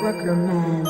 Ruckerman.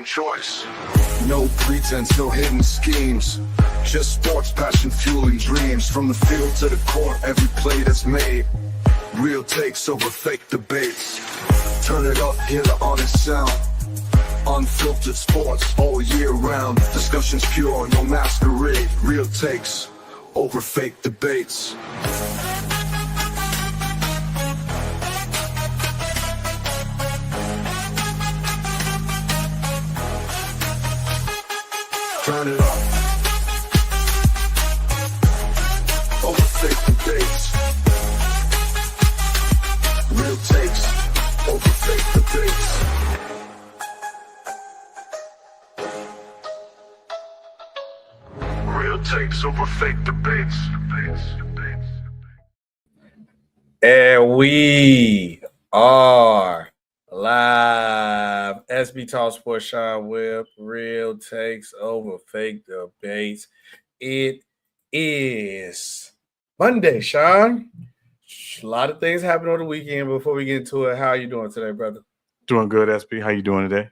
Choice. No pretense, no hidden schemes. Just sports, passion, fueling dreams. From the field to the court, every play that's made. Real takes over fake debates. Turn it up, hear the honest sound. Unfiltered sports all year round. Discussions pure, no masquerade. Real takes over fake debates. Turn it up. Over fake debates. Real takes over fake debates. Real takes over fake debates. And we are live. SBtalksports, Sean Webb, real takes over fake debates. It is Monday, Sean. A lot of things happened on the weekend. Before we get into it, how are you doing today, brother? Doing good, SB. How you doing today?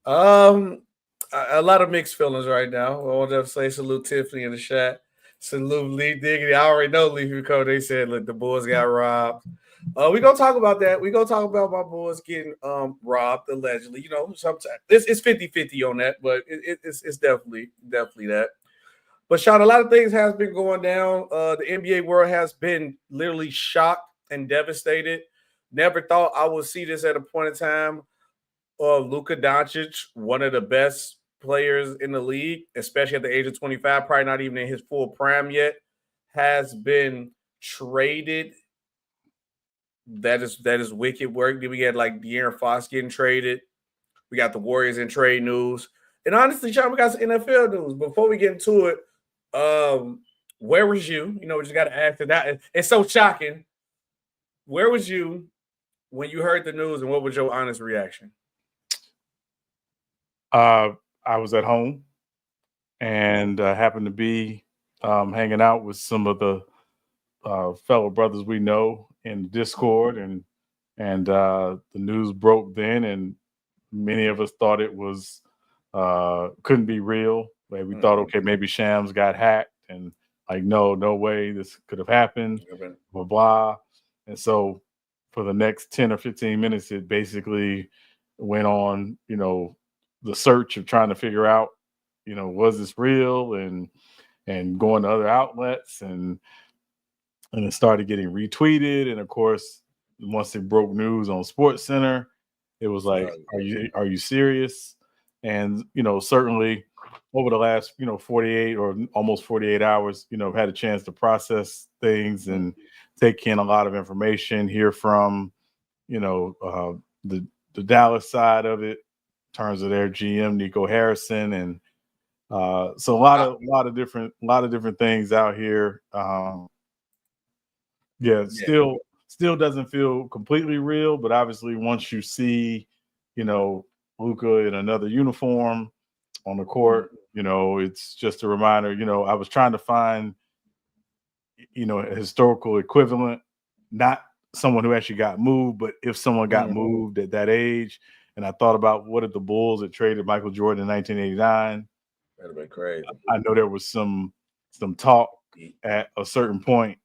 A lot of mixed feelings right now. I want to say salute Tiffany in the chat. Salute Lee Diggity. I already know Leafy Code. They said, look, the Bulls got robbed. We're going to talk about that. We're going to talk about my Bulls getting robbed, allegedly. You know, sometimes it's 50-50 on that, but it's definitely that. But, Sean, a lot of things has been going down. The NBA world has been literally shocked and devastated. Never thought I would see this at a point in time. Luka Doncic, one of the best players in the league, especially at the age of 25, probably not even in his full prime yet, has been traded. That is wicked work. Then we had like De'Aaron Fox getting traded. We got the Warriors in trade news. And honestly, Sean, we got some NFL news. Before we get into it, where was you? You know, we just got to ask that. It's so shocking. Where was you when you heard the news, and what was your honest reaction? I was at home and happened to be hanging out with some of the fellow brothers we know in Discord, and the news broke then, and many of us thought it was couldn't be real. Like we thought, okay, maybe Shams got hacked, and like no way this could have happened. Blah blah. And so for the next 10 or 15 minutes, it basically went on, you know, the search of trying to figure out, you know, was this real, and going to other outlets, and it started getting retweeted. And of course, once it broke news on Sports Center, it was like, are you serious? And, you know, certainly over the last, 48 or almost 48 hours, I've had a chance to process things and take in a lot of information, hear from, the Dallas side of it, in terms of their GM, Nico Harrison. And so a lot of different things out here. Still doesn't feel completely real, but obviously once you see, Luka in another uniform on the court, it's just a reminder. I was trying to find, a historical equivalent, not someone who actually got moved, but if someone got moved at that age. And I thought about what if the Bulls had traded Michael Jordan in 1989. That'd have been crazy. I know there was some talk at a certain point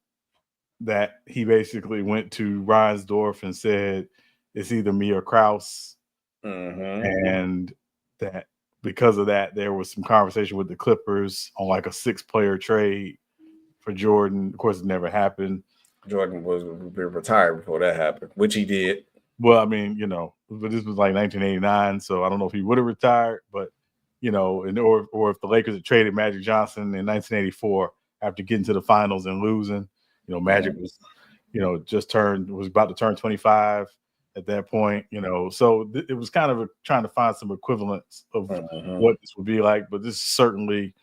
that he basically went to Reinsdorf and said, it's either me or Krause. Mm-hmm. And that because of that, there was some conversation with the Clippers on like a 6-player trade for Jordan. Of course, it never happened. Jordan was retired before that happened, which he did. Well, I mean, but this was like 1989, so I don't know if he would have retired, but or if the Lakers had traded Magic Johnson in 1984 after getting to the finals and losing, Magic was, was about to turn 25 at that point, so it was kind of trying to find some equivalents of what this would be like, but this is certainly,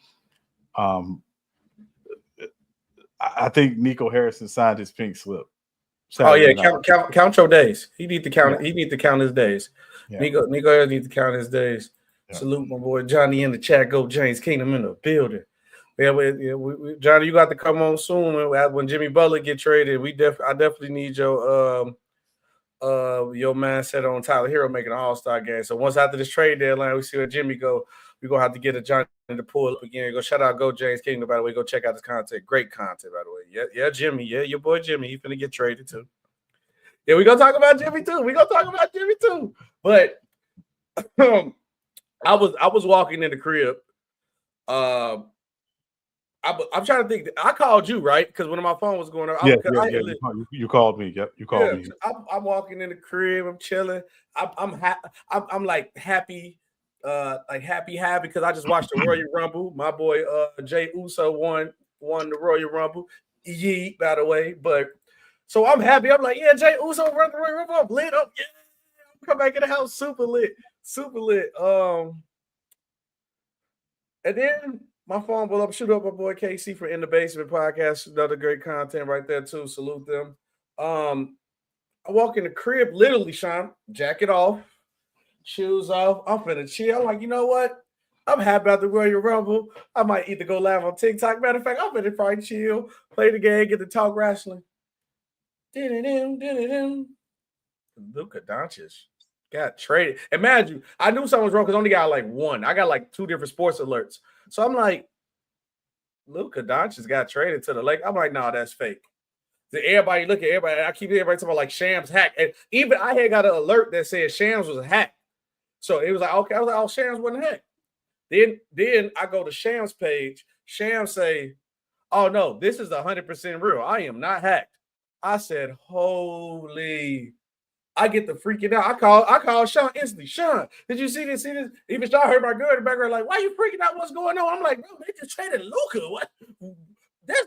I think Nico Harrison signed his pink slip. Saturday night. Count your days. He need to count. Yeah. He need to count his days. Yeah. Nico Harrison need to count his days. Yeah. Salute my boy Johnny in the chat. Go James Kingdom in the building. Yeah, Johnny, you got to come on soon when Jimmy Butler get traded. I definitely need your mindset on Tyler Hero making an All-Star game. So once after this trade deadline, we see where Jimmy go. We're gonna have to get a Johnny to pull up again. Go shout out, go James Kingdom. By the way, go check out his content. Great content, by the way. Yeah, Jimmy. Yeah, your boy Jimmy. He's finna get traded too. Yeah, we gonna talk about Jimmy too. But I was walking in the crib. I'm trying to think. I called you, right? Because when my phone was going on. You called me. Yep, you called me. I'm walking in the crib. I'm chilling. I'm like happy. Happy because I just watched the Royal Rumble. My boy Jay Uso won the Royal Rumble. Yeet, by the way. But so I'm happy. I'm like, yeah, Jay Uso run the Royal Rumble. I'm lit up. Yeah, come back in the house, super lit. And then my phone will shoot up my boy KC for In the Basement podcast. Another great content right there too. Salute them. I walk in the crib, literally, Sean, jacket off. Shoes off. I'm finna chill. I'm like, you know what? I'm happy about the Royal Rumble. I might either go live on TikTok. Matter of fact, I'm finna probably chill, play the game, get to talk wrestling. Luka Doncic got traded. Imagine, I knew something was wrong because I only got like one. I got like 2 different sports alerts. So I'm like, Luka Doncic got traded to the Lakers. I'm like, no, that's fake. Everybody look at everybody. I keep everybody talking about like Shams hack. And even I had got an alert that said Shams was a hack. So it was like, okay, I was like, oh, Shams wasn't hacked. Then I go to Shams' page. Shams say, oh, no, this is 100% real. I am not hacked. I said, holy. I get the freaking out. I call Sean instantly. Sean, did you see this? Even Sean heard my girl in the background like, why are you freaking out? What's going on? I'm like, bro, they just traded Luka. What? This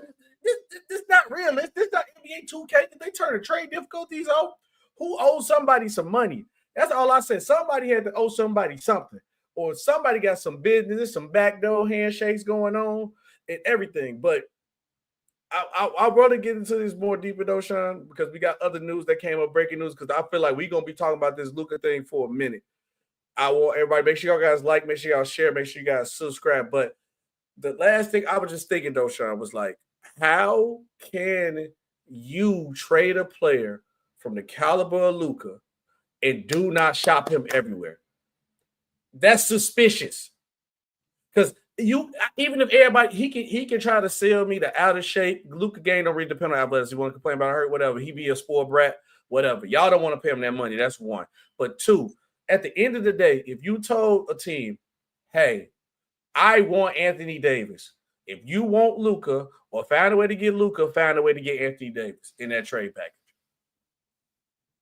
not real. This not NBA 2K. Did they turn the trade difficulties on? Who owes somebody some money? That's all I said. Somebody had to owe somebody something. Or somebody got some business, some backdoor handshakes going on and everything. But I'd rather get into this more deeper though, Sean, because we got other news that came up, breaking news, because I feel like we're going to be talking about this Luka thing for a minute. I want everybody, make sure y'all guys like, make sure y'all share, make sure you guys subscribe. But the last thing I was just thinking though, Sean, was like, how can you trade a player from the caliber of Luka and do not shop him everywhere? That's suspicious. Because even if everybody, he can try to sell me the out of shape. Luka game don't really depend on athletics. You want to complain about hurt, whatever. He be a spoiled brat, whatever. Y'all don't want to pay him that money. That's one. But 2, at the end of the day, if you told a team, hey, I want Anthony Davis. If you want Luka or find a way to get Luka, find a way to get Anthony Davis in that trade package.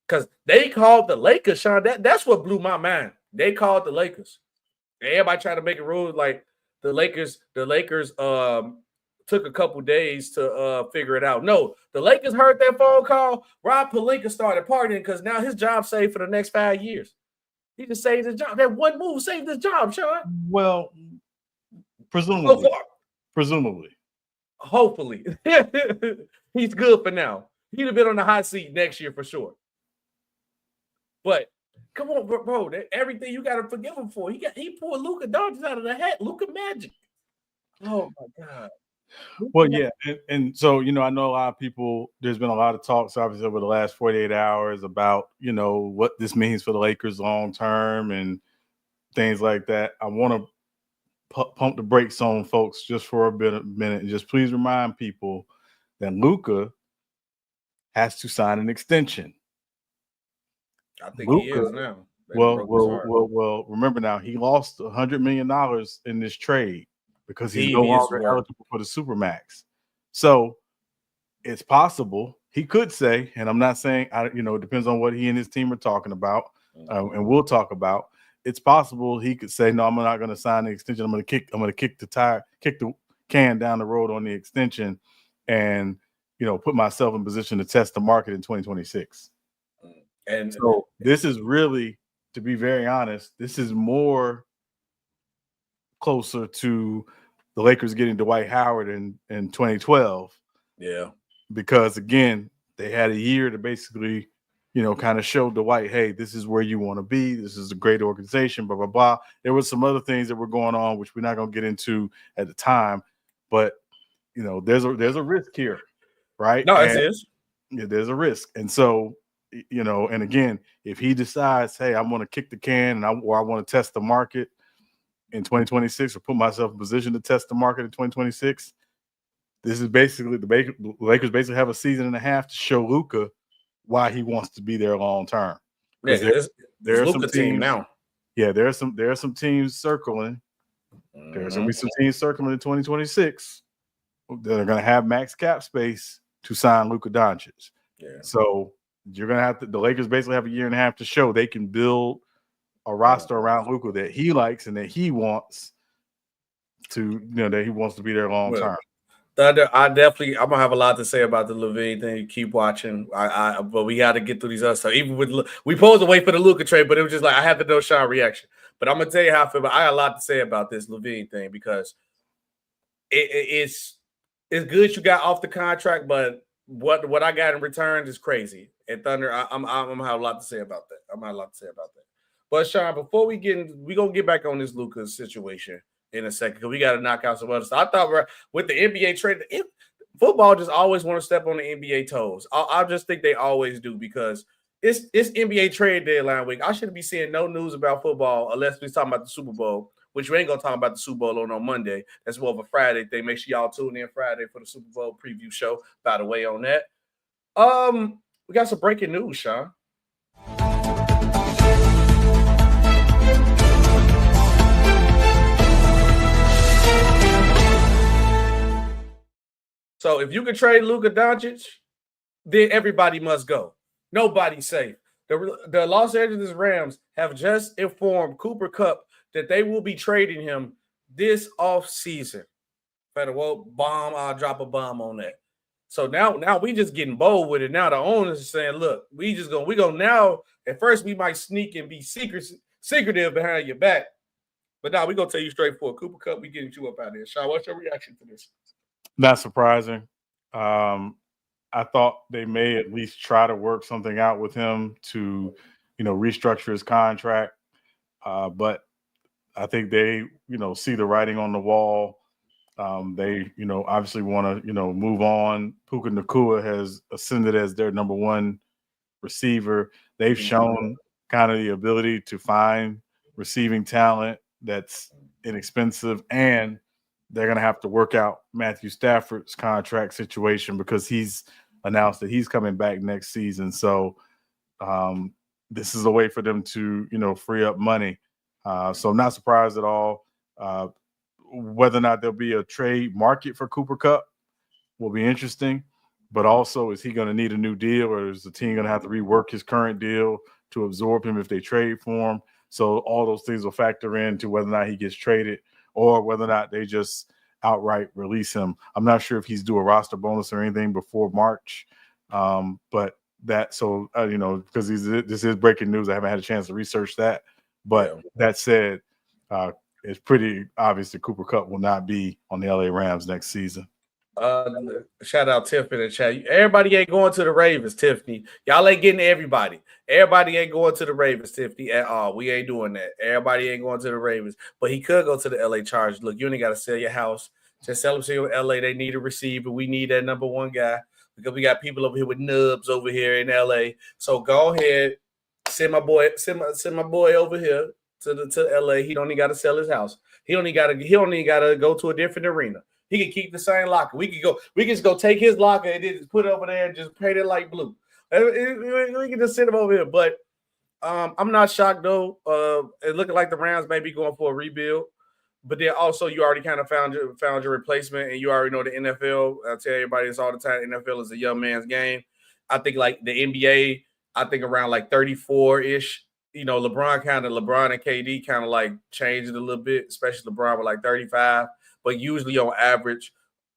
Because they called the Lakers, Sean. That's what blew my mind. They called the Lakers. Everybody tried to make a rule like the Lakers took a couple days to figure it out. No, the Lakers heard that phone call. Rob Pelinka started partying because now his job's saved for the next 5 years. He just saved his job. That one move saved his job, Sean. Well, presumably. Hopefully. He's good for now. He'd have been on the hot seat next year for sure. But come on, bro. Everything you got to forgive him for. He pulled Luka Doncic out of the hat. Luka Magic. Oh, my God. Well, yeah. And so, I know a lot of people, there's been a lot of talks, obviously, over the last 48 hours about, what this means for the Lakers long term and things like that. I want to pump the brakes on folks just for a minute and just please remind people that Luka has to sign an extension. I think he Luka, is now. They broke his heart. well. Remember now, he lost $100 million in this trade because he's no TV is longer worth. eligible for the Supermax. So it's possible he could say, and I'm not saying, it depends on what he and his team are talking about, and we'll talk about. It's possible he could say, no, I'm not going to sign the extension. I'm going to kick the can down the road on the extension, and put myself in position to test the market in 2026. And so this is really, to be very honest, this is more closer to the Lakers getting Dwight Howard in 2012. Yeah. Because again, they had a year to basically, kind of show Dwight, hey, this is where you want to be. This is a great organization, blah, blah, blah. There were some other things that were going on, which we're not going to get into at the time, but there's a risk here, right? No, it is. Yeah, there's a risk. And so, and again, if he decides, hey, I'm going to kick the can or I want to test the market in 2026 or put myself in position to test the market in 2026, this is basically the Lakers basically have a season and a half to show Luka why he wants to be there long term. Yeah, there are some teams team now. Yeah, there are some teams circling. There's going to be some teams circling in 2026 that are going to have max cap space to sign Luka Doncic. Yeah. So you're going to have the Lakers basically have a year and a half to show they can build a roster around Luka that he likes and that he wants to, that he wants to be there long term. I'm gonna have a lot to say about the LaVine thing. Keep watching. But we got to get through these other stuff. Even with we posed to wait for the Luka trade, but it was just like I had to know Sean's reaction. But I'm gonna tell you how I feel. But I got a lot to say about this LaVine thing because it's good you got off the contract, but what I got in return is crazy. And Thunder, I'm gonna have a lot to say about that. But Sean, before we gonna get back on this Luka situation in a second because we got to knock out some other stuff. I thought with the NBA trade, football just always want to step on the NBA toes. I just think they always do because it's NBA trade deadline week. I shouldn't be seeing no news about football unless we're talking about the Super Bowl, which we ain't gonna talk about the Super Bowl on Monday. That's more of a Friday thing. Make sure y'all tune in Friday for the Super Bowl preview show. By the way, on that, we got some breaking news, Sean. So if you can trade Luka Doncic, then everybody must go. Nobody's safe. The Los Angeles Rams have just informed Cooper Kupp that they will be trading him this offseason. I'll drop a bomb on that. So now we just getting bold with it. Now the owners are saying, look, we go now. At first we might sneak and be secretive behind your back. But now we're going to tell you straightforward. Cooper Kupp, we getting you up out of here. Sean, what's your reaction to this? Not surprising. I thought they may at least try to work something out with him to, restructure his contract. But I think they, see the writing on the wall. They, obviously want to, move on. Puka Nacua has ascended as their number one receiver. They've shown kind of the ability to find receiving talent that's inexpensive, and they're going to have to work out Matthew Stafford's contract situation because he's announced that he's coming back next season. So this is a way for them to, free up money. So I'm not surprised at all. Whether or not there'll be a trade market for Cooper Kupp will be interesting. But also, is he going to need a new deal, or is the team going to have to rework his current deal to absorb him if they trade for him? So all those things will factor into whether or not he gets traded or whether or not they just outright release him. I'm not sure if he's due a roster bonus or anything before March. But that, so, because this is breaking news. I haven't had a chance to research that. But that said, it's pretty obvious that Cooper Kupp will not be on the LA Rams next season. Shout out Tiffany in the chat. Everybody ain't going to the Ravens, Tiffany. Y'all ain't getting everybody. Everybody ain't going to the Ravens, Tiffany, at all. We ain't doing that. Everybody ain't going to the Ravens. But he could go to the LA Chargers. Look, you ain't got to sell your house. Just sell them to LA. They need a receiver. We need that number one guy because we got people over here with nubs over here in LA. So go ahead, send my boy over here to LA. He don't even got to sell his house. He don't even got to go to a different arena. He can keep the same locker. We can just go take his locker and then just put it over there and just paint it like blue. We can just send him over here. But I'm not shocked though. It looking like the Rams may be going for a rebuild, but then also you already kind of found your replacement, and you already know the NFL. I tell everybody this all the time: NFL is a young man's game. I think like the NBA, I think around like 34-ish. You know, LeBron and KD kind of like changed it a little bit, especially LeBron with like 35. But usually on average,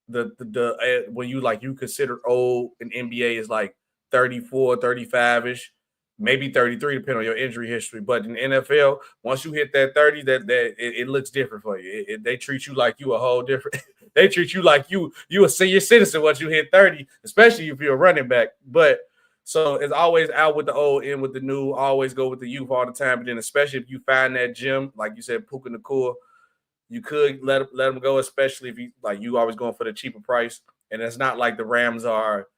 the when you consider old in NBA is like 34, 35-ish, maybe 33, depending on your injury history. But in the NFL, once you hit that 30, it looks different for you. They treat you like you a whole different. They treat you like you a senior citizen once you hit 30, especially if you're a running back. But so it's always out with the old, in with the new. Always go with the youth all the time. But then especially if you find that gym, like you said, Puka Nacua, you could let them go, especially if you always going for the cheaper price. And it's not like the Rams are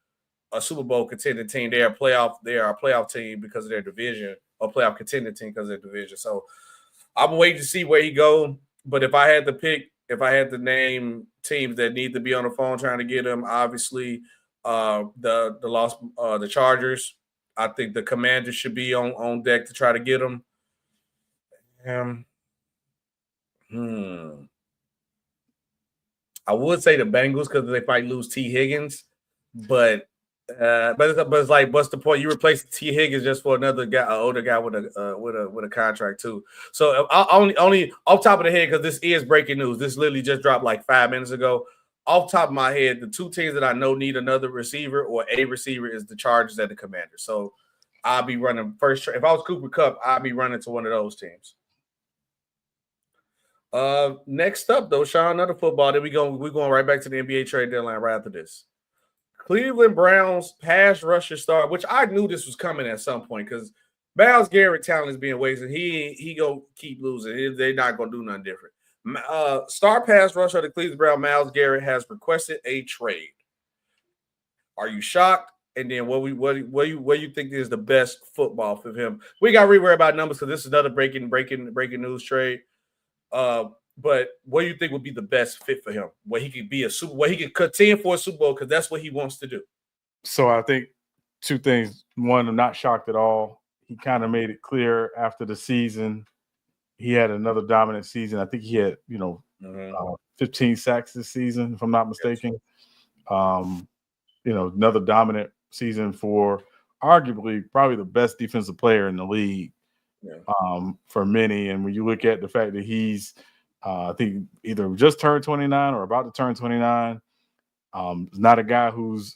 a Super Bowl contending team. They are a playoff team because of their division, or playoff contending team because of their division. So I'm waiting to see where he go. But if I had to name teams that need to be on the phone trying to get him, obviously the Chargers. I think the Commanders should be on deck to try to get him. I would say the Bengals because they might lose T. Higgins, but it's like, what's the point? You replace T. Higgins just for another guy, an older guy with a contract too. So only off top of the head, because this is breaking news. This literally just dropped like 5 minutes ago. Off top of my head, the two teams that I know need another receiver or a receiver is the Chargers and the Commanders. So I'll be running first. If I was Cooper Kupp, I'd be running to one of those teams. Next up though, Sean, another football. Then we're going right back to the NBA trade deadline right after this. Cleveland Browns pass rusher star, which I knew this was coming at some point because Myles Garrett talent is being wasted. He gonna keep losing. They're not gonna do nothing different. Star pass rusher of the Cleveland Browns, Myles Garrett, has requested a trade. Are you shocked? And then what you think is the best football for him? We got to worry about numbers because this is another breaking news trade. But what do you think would be the best fit for him? Where he could be where he could contend for a Super Bowl because that's what he wants to do. So I think two things. One, I'm not shocked at all. He kind of made it clear after the season. He had another dominant season. I think he had 15 sacks this season, if I'm not mistaken. Another dominant season for arguably probably the best defensive player in the league. For many. And when you look at the fact that he's I think either just turned 29 or about to turn 29, not a guy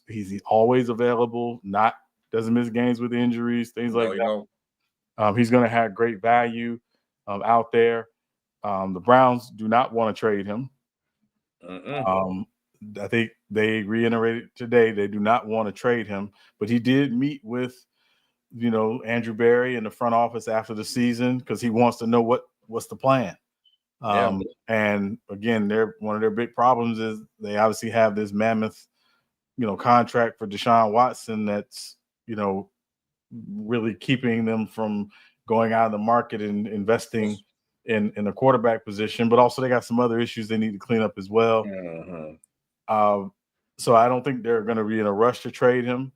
he's always available, doesn't miss games with injuries, things like that. He's going to have great value out there. The Browns do not want to trade him. I think they reiterated today they do not want to trade him, but he did meet with Andrew Berry in the front office after the season because he wants to know what's the plan. And again, one of their big problems is they obviously have this mammoth, contract for Deshaun Watson that's, really keeping them from going out of the market and investing in a quarterback position. But also they got some other issues they need to clean up as well. So I don't think they're going to be in a rush to trade him.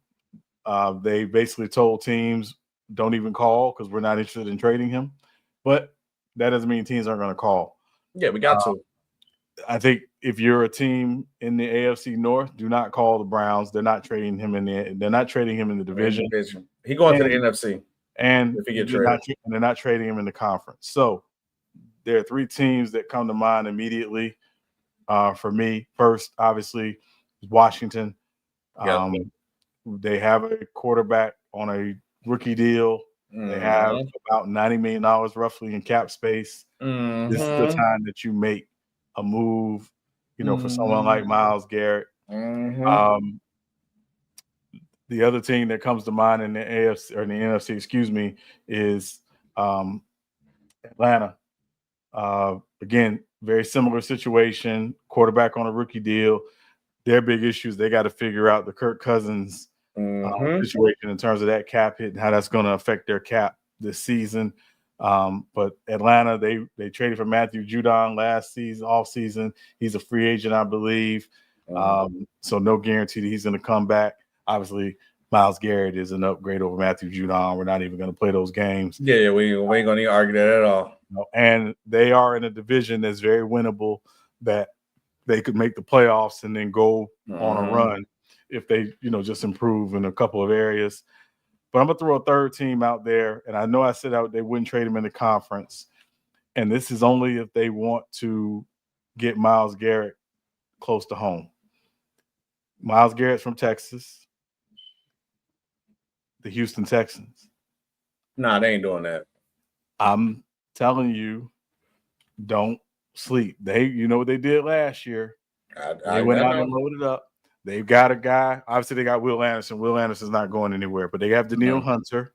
They basically told teams, don't even call because we're not interested in trading him. But that doesn't mean teams aren't going to call. Yeah, we got to. I think if you're a team in the AFC North, do not call the Browns. They're not trading him in the division. He going to the NFC. And if he get traded. they're not trading him in the conference. So there are three teams that come to mind immediately for me. First, obviously, Washington. They have a quarterback on a rookie deal. They have about $90 million roughly in cap space. This is the time that you make a move, for someone like Myles Garrett. The other team that comes to mind in the AFC or in the NFC, is Atlanta. Again, very similar situation. Quarterback on a rookie deal. Their big issues, they got to figure out the Kirk Cousins situation in terms of that cap hit and how that's going to affect their cap this season. But Atlanta, they traded for Matthew Judon last season, off season. He's a free agent, I believe. So no guarantee that he's going to come back. Obviously, Myles Garrett is an upgrade over Matthew Judon. We're not even going to play those games. Yeah, we ain't going to argue that at all. And they are in a division that's very winnable, that they could make the playoffs and then go on a run if they, just improve in a couple of areas. But I'm going to throw a third team out there, and I know I said they wouldn't trade him in the conference, and this is only if they want to get Myles Garrett close to home. Myles Garrett's from Texas, the Houston Texans. Nah, they ain't doing that. I'm telling you, don't sleep. You know what they did last year? They went out and loaded up. They've got a guy. Obviously, they got Will Anderson. Will Anderson's not going anywhere, but they have Danielle Hunter.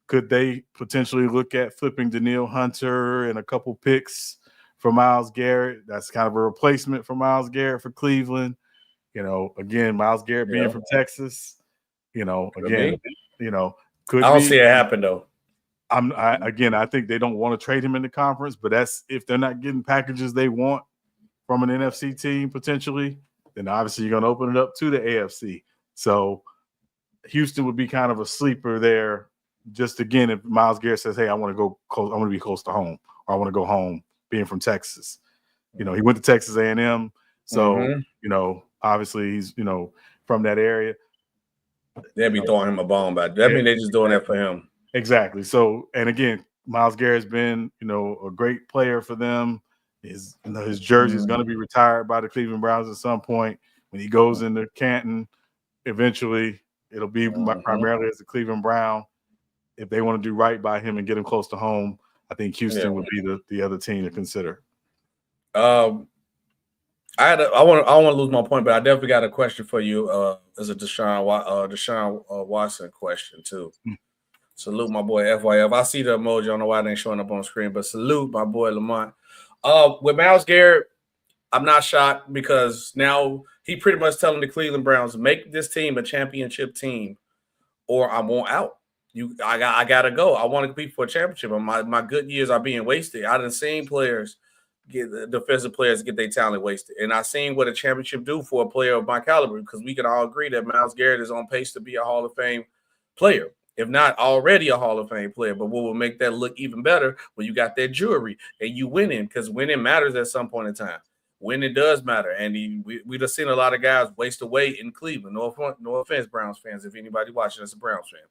Could they potentially look at flipping Danielle Hunter and a couple picks for Myles Garrett? That's kind of a replacement for Myles Garrett for Cleveland. Again, Myles Garrett being from Texas. Could I don't see it happen though. I think they don't want to trade him in the conference, but that's if they're not getting packages they want from an NFC team potentially, then obviously you're going to open it up to the AFC. So Houston would be kind of a sleeper there. Just again, if Myles Garrett says, "Hey, I want to go close. I want to be close to home, or I want to go home," being from Texas, he went to Texas A&M, so obviously he's from that area. They'll be throwing him a bone back. That means they're just doing that for him. Exactly. So, and again, Myles Garrett's been a great player for them. His jersey is going to be retired by the Cleveland Browns at some point. When he goes into Canton, eventually it'll be primarily as a Cleveland Brown. If they want to do right by him and get him close to home, I think Houston would be the other team to consider. I want to lose my point, but I definitely got a question for you as a Deshaun Watson question too. Salute my boy FYF. I see the emoji. I don't know why it ain't showing up on the screen, but salute my boy Lamont. With Myles Garrett, I'm not shocked because now he pretty much telling the Cleveland Browns, make this team a championship team or I want out. I gotta go. I want to compete for a championship. And my good years are being wasted. I done seen players defensive players get their talent wasted. And I seen what a championship do for a player of my caliber, because we can all agree that Myles Garrett is on pace to be a Hall of Fame player, if not already a Hall of Fame player. But what will make that look even better when you got that jewelry and you winning, because winning matters at some point in time. Winning does matter. And we just seen a lot of guys waste away in Cleveland. No offense, Browns fans, if anybody watching that's a Browns fan.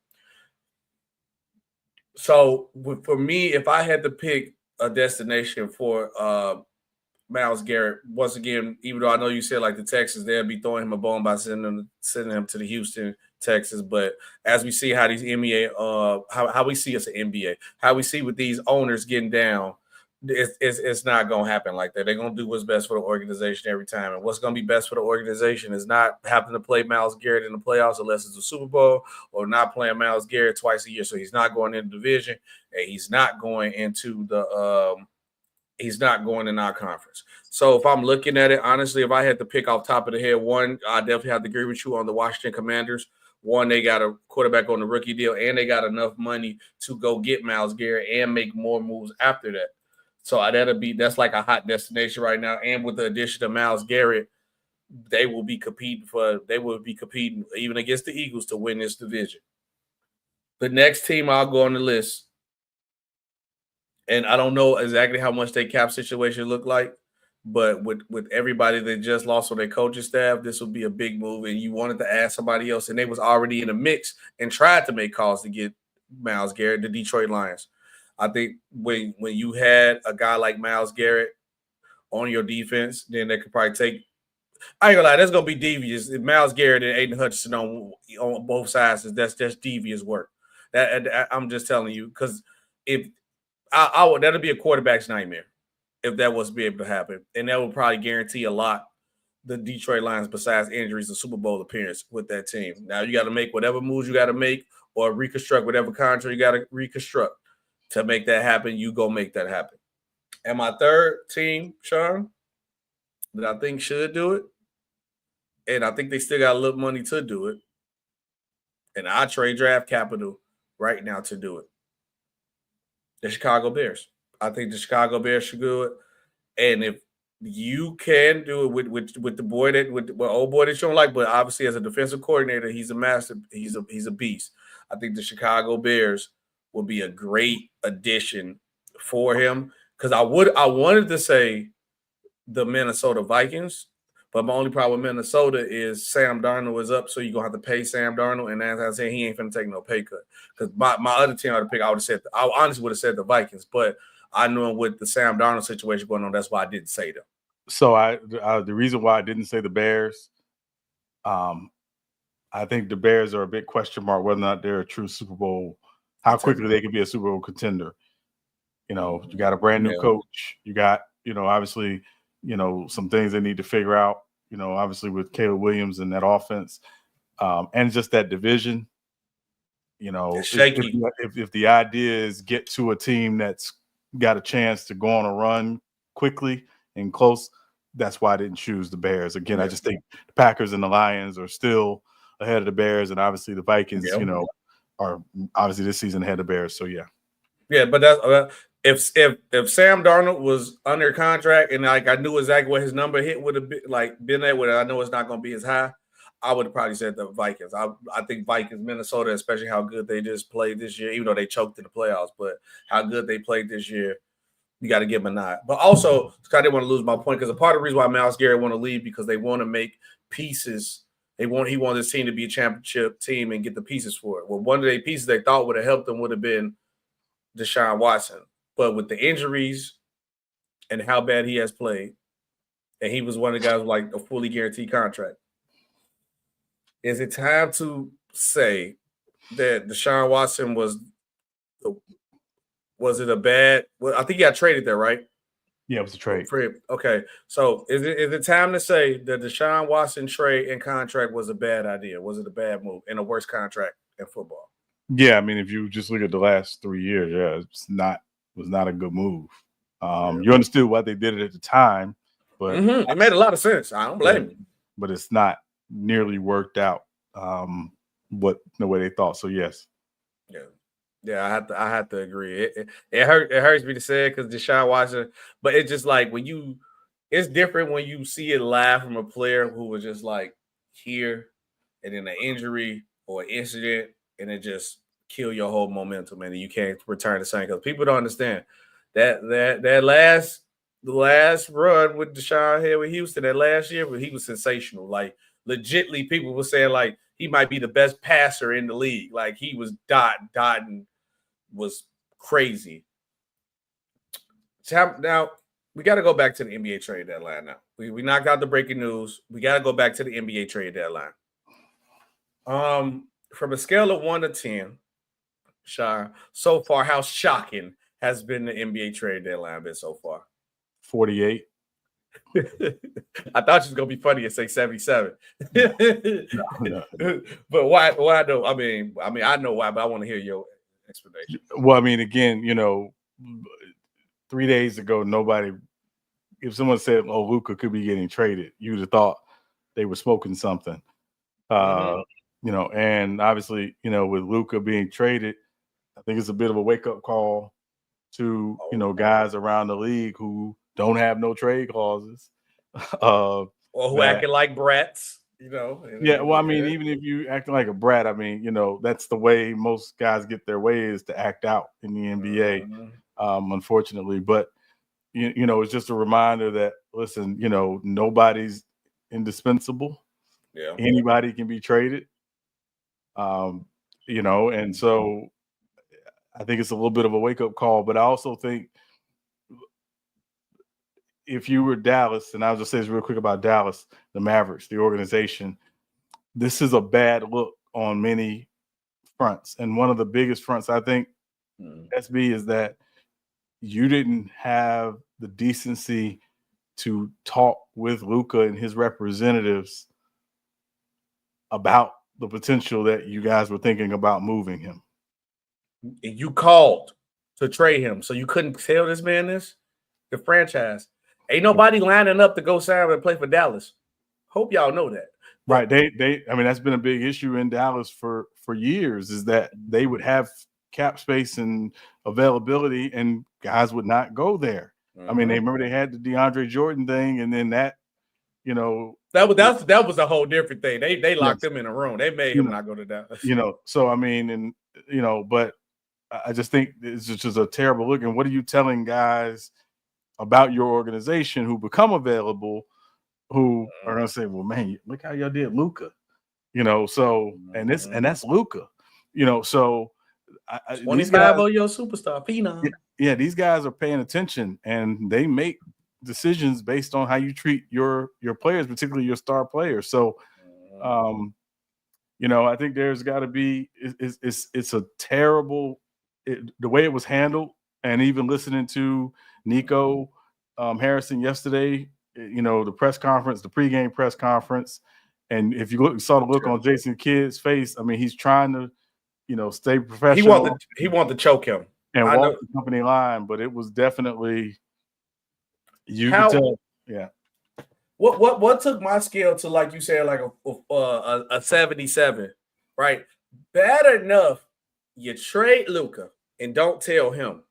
So for me, if I had to pick a destination for Myles Garrett, once again, even though I know you said like the Texans, they'll be throwing him a bone by sending him to the Houston Texans. But as we see how these NBA, how we see as an NBA, how we see with these owners getting down, it's not going to happen like that. They're going to do what's best for the organization every time. And what's going to be best for the organization is not having to play Myles Garrett in the playoffs unless it's a Super Bowl, or not playing Myles Garrett twice a year. So he's not going into the division, and he's not going into the he's not going in our conference. So if I'm looking at it, honestly, if I had to pick off top of the head, one, I definitely have to agree with you on the Washington Commanders. One, they got a quarterback on the rookie deal, and they got enough money to go get Myles Garrett and make more moves after that. So that's like a hot destination right now. And with the addition of Myles Garrett, they will be competing even against the Eagles to win this division. The next team I'll go on the list, and I don't know exactly how much their cap situation look like, but with everybody that just lost on their coaching staff, this will be a big move. And you wanted to add somebody else, and they was already in the mix and tried to make calls to get Myles Garrett, the Detroit Lions. I think when you had a guy like Myles Garrett on your defense, then they could probably take – I ain't gonna lie, that's going to be devious. Myles Garrett and Aiden Hutchinson on both sides, that's devious work. I'm just telling you, because if – that'll be a quarterback's nightmare if that was to be able to happen. And that would probably guarantee a lot the Detroit Lions, besides injuries, the Super Bowl appearance with that team. Now you got to make whatever moves you got to make, or reconstruct whatever contract you got to reconstruct to make that happen. You go make that happen. And my third team, Sean, that I think should do it, and I think they still got a little money to do it, and I trade draft capital right now to do it, the Chicago Bears. I think the Chicago Bears should do it. And if You can do it with the boy with old boy that you don't like, but obviously as a defensive coordinator, he's a master. He's a beast. I think the Chicago Bears will be a great addition for him because I wanted to say the Minnesota Vikings, but my only problem with Minnesota is Sam Darnold is up, so you're gonna have to pay Sam Darnold, and as I said, he ain't finna take no pay cut. Because my other team I would pick, I honestly would have said the Vikings, but I knew with the Sam Darnold situation going on, that's why I didn't say them. So the reason why I didn't say the Bears, I think the Bears are a big question mark whether or not they're a true Super Bowl, how quickly they can be a Super Bowl contender. You got a brand new coach. You got, obviously, some things they need to figure out, obviously with Caleb Williams and that offense, and just that division. If the idea is get to a team that's got a chance to go on a run quickly and close, that's why I didn't choose the Bears. Again, I just think the Packers and the Lions are still ahead of the Bears, and obviously the Vikings, are obviously this season ahead of the Bears. So yeah, but that's if Sam Darnold was under contract and I knew exactly what his number hit would have been at, where I know it's not going to be as high, I would have probably said the Vikings. I think Vikings, Minnesota, especially how good they just played this year, even though they choked in the playoffs, but how good they played this year, you got to give them a nod. But also, I didn't want to lose my point because a part of the reason why Myles Garrett want to leave because they want to make pieces. He wanted his team to be a championship team and get the pieces for it. Well, one of the pieces they thought would have helped them would have been Deshaun Watson. But with the injuries and how bad he has played, and he was one of the guys with like a fully guaranteed contract, is it time to say that Deshaun Watson was it a bad? Well, I think he got traded there, right? Yeah, it was a trade. Okay, so is it time to say that Deshaun Watson trade and contract was a bad idea? Was it a bad move and a worst contract in football? Yeah, I mean, if you just look at the last 3 years, it was not a good move. You understood why they did it at the time, but it made a lot of sense. I don't blame you, but it's not nearly worked out the way they thought. So yes. Yeah, I have to agree. It hurts me to say it because Deshaun Watson, but it's just like it's different when you see it live from a player who was just like here, and then an injury or an incident, and it just kill your whole momentum, and you can't return the same. Because people don't understand that the last run with Deshaun here with Houston that last year, but he was sensational. Like legitly, people were saying like he might be the best passer in the league. Like he was dotting. Was crazy. Now we got to go back to the NBA trade deadline. Now we knocked out the breaking news. We got to go back to the NBA trade deadline. From a scale of 1 to 10, Shire, so far, how shocking has been the NBA trade deadline been so far? 48. I thought you was gonna be funny and say 77. No. But why? Why though? I mean, I know why, but I want to hear your explanation. Well, I mean, again, 3 days ago, if someone said, "Oh, Luka could be getting traded," you would have thought they were smoking something. And obviously, with Luka being traded, I think it's a bit of a wake-up call to, guys around the league who don't have no trade clauses. Or who acting like brats, Yeah, well, I mean, even if you acting like a brat, I mean, that's the way most guys get their way is to act out in the NBA, unfortunately. But, it's just a reminder that, listen, nobody's indispensable. Yeah. Anybody can be traded. And so I think it's a little bit of a wake-up call. But I also think if you were Dallas, and I'll just say this real quick about Dallas, the Mavericks, the organization, this is a bad look on many fronts. And one of the biggest fronts, I think, SB, is that you didn't have the decency to talk with Luka and his representatives about the potential that you guys were thinking about moving him. And you called to trade him, so you couldn't tell this man this? The franchise. Ain't nobody lining up to go sign and play for Dallas. Hope y'all know that. Right. I mean, that's been a big issue in Dallas for years, is that they would have cap space and availability and guys would not go there. I mean, they had the DeAndre Jordan thing, and then that, you know, that was a whole different thing. They locked him in a room. They made him not go to Dallas. You know, so I mean, and you know, but I just think it's just a terrible look. And what are you telling guys about your organization who become available, who are gonna say, "Well, man, look how y'all did Luka," you know? So and that's Luka, you know. So 25 of your superstar phenom. Yeah, these guys are paying attention, and they make decisions based on how you treat your players, particularly your star players. So, you know, I think there's got to be it's a terrible the way it was handled, and even listening to Nico Harrison yesterday, you know, the press conference, the pregame press conference, and if you saw the look on Jason Kidd's face, I mean, he's trying to, you know, stay professional. He wanted to choke him and walk the company line, but it was definitely you can tell. Yeah. What took my skill to, like you said, like a 77, right? Bad enough you trade Luka and don't tell him.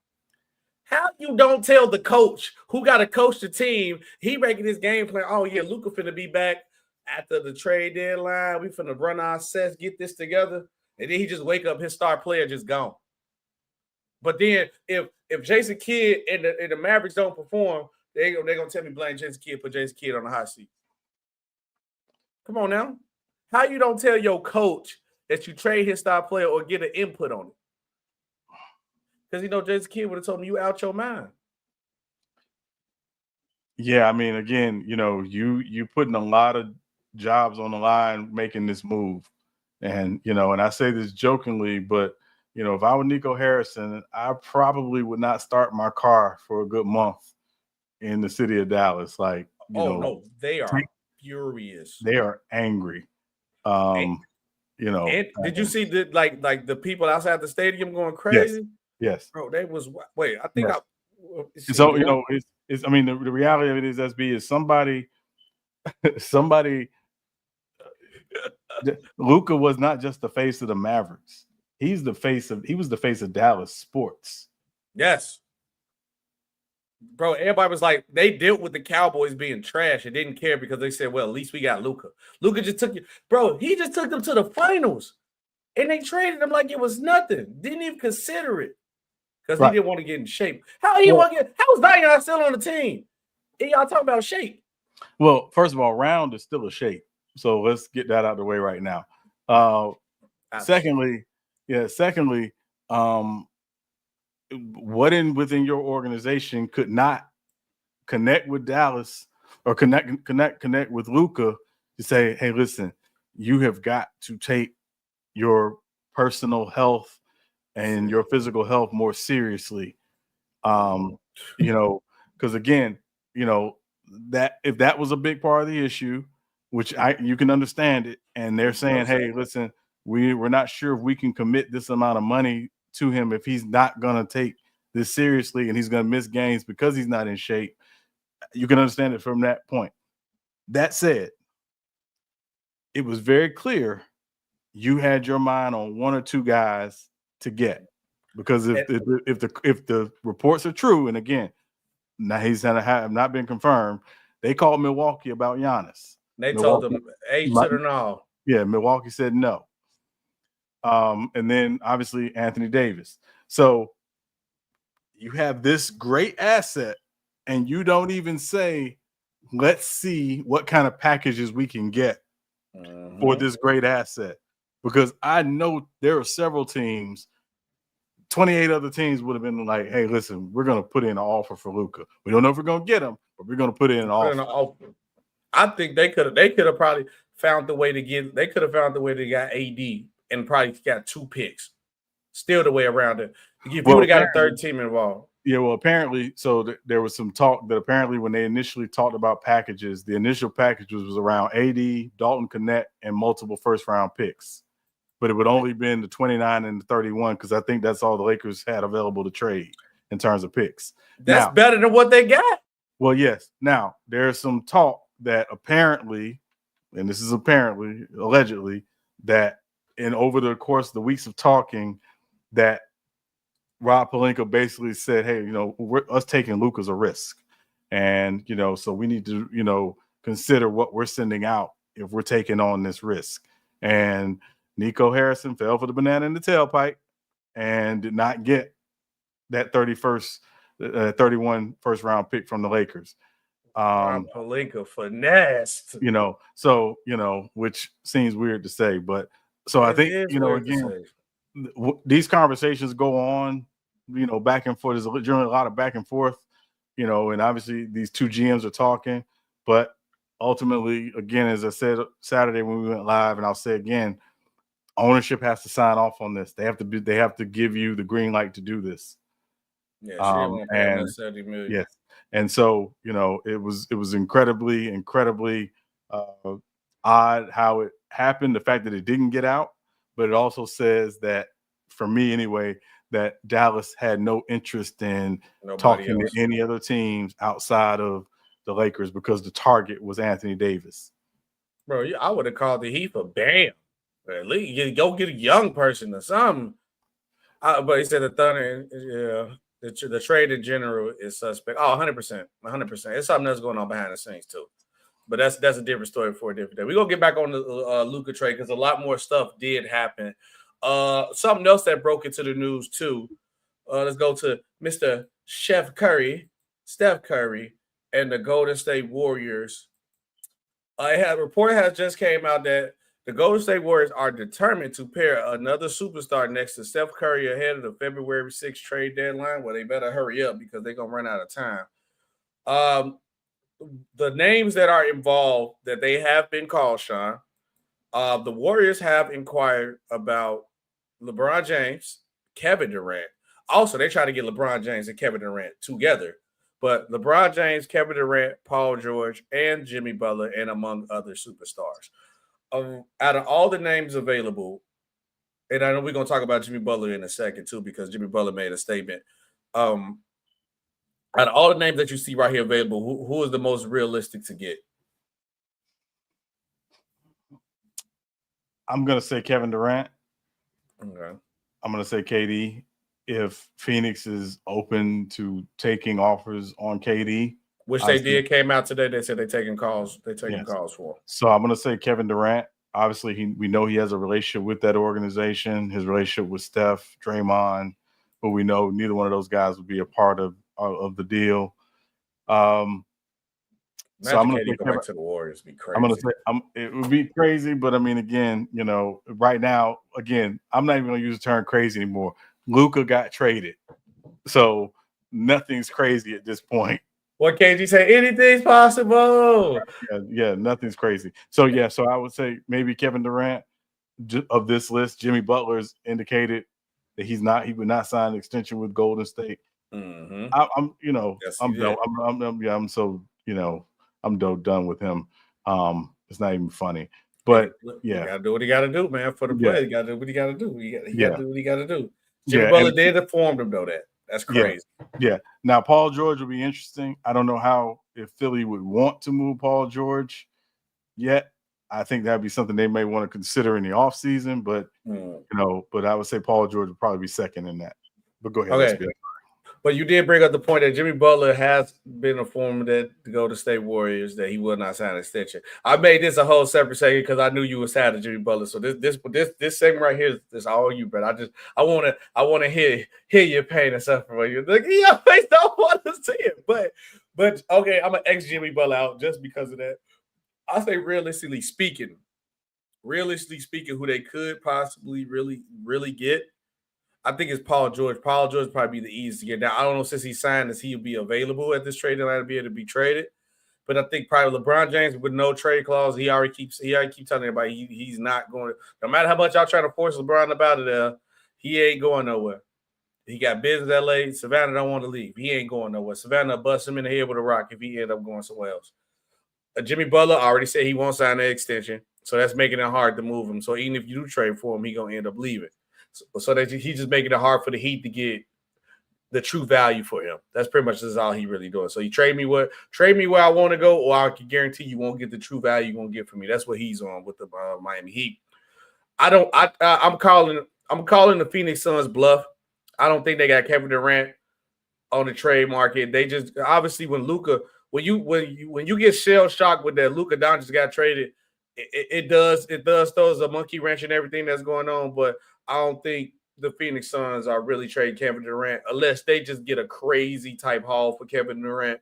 How you don't tell the coach who got to coach the team? He making his game plan. Oh yeah, Luka finna be back after the trade deadline. We finna run our sets, get this together, and then he just wake up, his star player just gone. But then if Jason Kidd and the Mavericks don't perform, they're gonna tell me blame Jason Kidd, put Jason Kidd on the hot seat. Come on now. How you don't tell your coach that you trade his star player or get an input on it? Because you know Jason Kidd would have told me you out your mind. Yeah, I mean, again, you know, you putting a lot of jobs on the line making this move. And, you know, and I say this jokingly, but you know, if I were Nico Harrison, I probably would not start my car for a good month in the city of Dallas. Like, no, they are furious. They are angry. You know, and did you see the like the people outside the stadium going crazy? Yes. Bro, they was wait. I think so you know, it's I mean, the reality of it is, SB, is somebody. Luka was not just the face of the Mavericks. He was the face of Dallas sports. Yes. Bro, everybody was like, they dealt with the Cowboys being trash and didn't care because they said, well, at least we got Luka. Luka just took you. Bro, he just took them to the finals. And they traded him like it was nothing. Didn't even consider it. Because he didn't want to get in shape. How is Zion still on the team? And y'all talking about shape. Well, first of all, round is still a shape. So let's get that out of the way right now. Secondly, what within your organization could not connect with Dallas or connect with Luka to say, hey, listen, you have got to take your personal health and your physical health more seriously. You know, because again, you know, that if that was a big part of the issue, which you can understand it, and they're saying, hey, listen, we're not sure if we can commit this amount of money to him if he's not going to take this seriously and he's going to miss games because he's not in shape. You can understand it from that point. That said, it was very clear you had your mind on one or two guys to get, because if the reports are true, and again, now he's gonna have not been confirmed, they called Milwaukee about Giannis. They told them H to the no. Yeah, Milwaukee said no. And then obviously Anthony Davis. So you have this great asset, and you don't even say, let's see what kind of packages we can get for this great asset. Because I know there are several teams, 28 other teams would have been like, hey, listen, we're going to put in an offer for Luka. We don't know if we're going to get him, but we're going to put in an offer. I think they could have probably found the way to get. They could have found the way to get AD and probably got 2 picks. Still the way around it. If you would have got a third team involved. Yeah, well, apparently, so there was some talk that apparently when they initially talked about packages, the initial package was around AD, Dalton Knecht, and multiple first-round picks. But it would only been the 29 and the 31 because I think that's all the Lakers had available to trade in terms of picks. That's better than what they got. Well, yes. Now, there's some talk that apparently, and this is apparently, allegedly, that over the course of the weeks of talking, that Rob Pelinka basically said, hey, us taking Luka's a risk. And, so we need to, consider what we're sending out if we're taking on this risk. And Nico Harrison fell for the banana in the tailpipe and did not get that 31 first round pick from the Lakers. Rob Pelinka finessed. Which seems weird to say, but so I think, again, these conversations go on, back and forth. There's generally a lot of back and forth, and obviously these two GMs are talking, but ultimately, again, as I said Saturday when we went live, and I'll say again, ownership has to sign off on this. They have to give you the green light to do this. Yeah, she didn't want to pay that $70 million. Yes. And so, it was incredibly odd how it happened, the fact that it didn't get out, but it also says that, for me anyway, that Dallas had no interest in talking to any other teams outside of the Lakers because the target was Anthony Davis. Bro, I would have called the Heat for Bam. At least go get a young person or something. But he said the Thunder, the trade in general is suspect. Oh, 100%. 100%. It's something that's going on behind the scenes too. But that's a different story for a different day. We're going to get back on the Luka trade because a lot more stuff did happen. Something else that broke into the news too. Let's go to Mr. Steph Curry, and the Golden State Warriors. A report has just came out that the Golden State Warriors are determined to pair another superstar next to Steph Curry ahead of the February 6th trade deadline. Well, they better hurry up because they're going to run out of time. The names that are involved that they have been called, Sean, the Warriors have inquired about LeBron James, Kevin Durant. Also, they try to get LeBron James and Kevin Durant together. But LeBron James, Kevin Durant, Paul George, and Jimmy Butler, and among other superstars. Out of all the names available, and I know we're going to talk about Jimmy Butler in a second too, because Jimmy Butler made a statement. Out of all the names that you see right here available, who is the most realistic to get? I'm going to say Kevin Durant. Okay. I'm going to say KD. If Phoenix is open to taking offers on KD, which they did, came out today. They said they're taking calls. They're taking calls for. So I'm going to say Kevin Durant. Obviously, we know he has a relationship with that organization. His relationship with Steph, Draymond, but we know neither one of those guys would be a part of the deal. So I'm going to go back to the Warriors. Be crazy. I'm going to say it would be crazy, but I mean, again, right now, again, I'm not even going to use the term crazy anymore. Luka got traded, so nothing's crazy at this point. What can't you say? Anything's possible. Yeah, nothing's crazy. So I would say maybe Kevin Durant of this list. Jimmy Butler's indicated that he would not sign an extension with Golden State. Mm-hmm. I'm done with him. It's not even funny. But you gotta do what he gotta do, man. For the play, you gotta do what he gotta do. He gotta do what he gotta do. Jimmy Butler did inform him though that. That's crazy. Yeah. Now, Paul George will be interesting. I don't know if Philly would want to move Paul George yet. I think that'd be something they may want to consider in the offseason, but but I would say Paul George would probably be second in that. But go ahead. Okay. But you did bring up the point that Jimmy Butler has been informed that to go to State Warriors that he will not sign an extension. I made this a whole separate segment because I knew you were sad to Jimmy Butler. So this segment right here is all you, but I want to hear your pain and suffering. You're like, your face don't want to see it. But okay, I'm gonna X Jimmy Butler out just because of that. I say realistically speaking, who they could possibly really get. I think it's Paul George. Paul George probably be the easiest to get. Now, I don't know since he signed this, he'll be available at this trade deadline to be able to be traded. But I think probably LeBron James with no trade clause, he already keeps telling everybody he's not going to. No matter how much y'all trying to force LeBron about it, he ain't going nowhere. He got business in LA. Savannah don't want to leave. He ain't going nowhere. Savannah bust him in the head with a rock if he end up going somewhere else. Jimmy Butler already said he won't sign an extension, so that's making it hard to move him. So even if you do trade for him, he gonna end up leaving. So that he's just making it hard for the Heat to get the true value for him. That's pretty much just all he really doing. So you trade me where I want to go, or I can guarantee you won't get the true value you're gonna get from me. That's what he's on with the Miami Heat. I'm calling the Phoenix Suns bluff. I don't think they got Kevin Durant on the trade market. They just obviously when you get shell shocked with that Luka Doncic got traded, it does throws a monkey wrench in everything that's going on. But I don't think the Phoenix Suns are really trading Kevin Durant unless they just get a crazy type haul for Kevin Durant,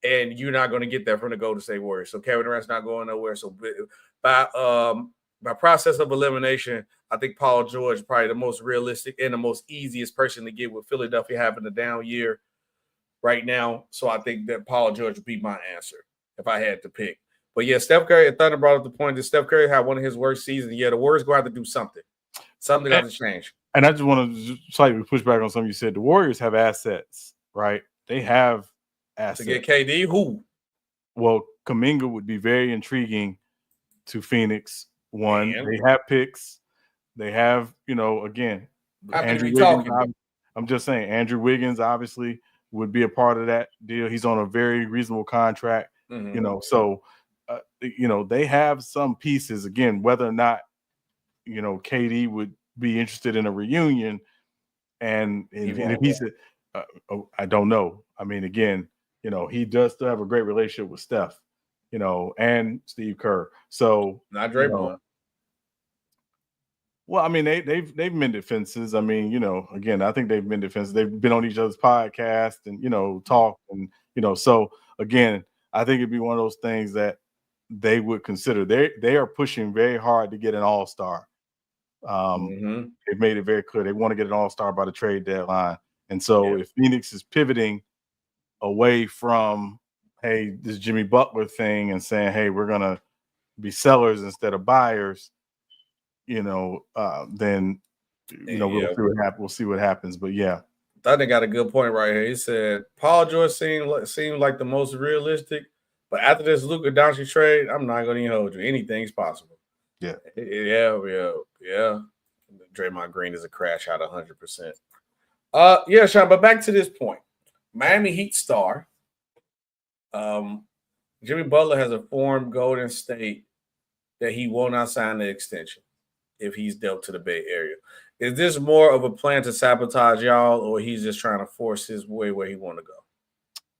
and you're not going to get that from the Golden State Warriors. So Kevin Durant's not going nowhere. So by process of elimination, I think Paul George is probably the most realistic and the most easiest person to get with Philadelphia having a down year right now. So I think that Paul George would be my answer if I had to pick. But yeah, Steph Curry, Thunder brought up the point that Steph Curry had one of his worst seasons. Yeah, the Warriors going to have to do something. Something got to change. And I just want to slightly push back on something you said. The Warriors have assets, right? They have assets. To get KD, who? Well, Kuminga would be very intriguing to Phoenix. One, they have picks. They have, again, Andrew Wiggins. I'm just saying, Andrew Wiggins obviously would be a part of that deal. He's on a very reasonable contract, so, they have some pieces. Again, whether or not, KD would be interested in a reunion, and if he said, I don't know. I mean, again, he does still have a great relationship with Steph, and Steve Kerr. So not Draymond. Well, I mean, they've mended fences. I mean, again, I think they've mended fences. They've been on each other's podcast and talk and so again, I think it'd be one of those things that they would consider. They are pushing very hard to get an all-star. They've made it very clear they want to get an all-star by the trade deadline. And so if Phoenix is pivoting away from, hey, this Jimmy Butler thing and saying, hey, we're gonna be sellers instead of buyers, then we'll see what happens. But yeah, I think they got a good point right here. He said Paul George seemed like the most realistic, but after this Luka Doncic trade, I'm not going to even hold you. Anything's possible. Yeah. Draymond Green is a crash out 100%. Yeah, Sean. But back to this point, Miami Heat star, Jimmy Butler has informed Golden State that he will not sign the extension if he's dealt to the Bay Area. Is this more of a plan to sabotage y'all, or he's just trying to force his way where he want to go?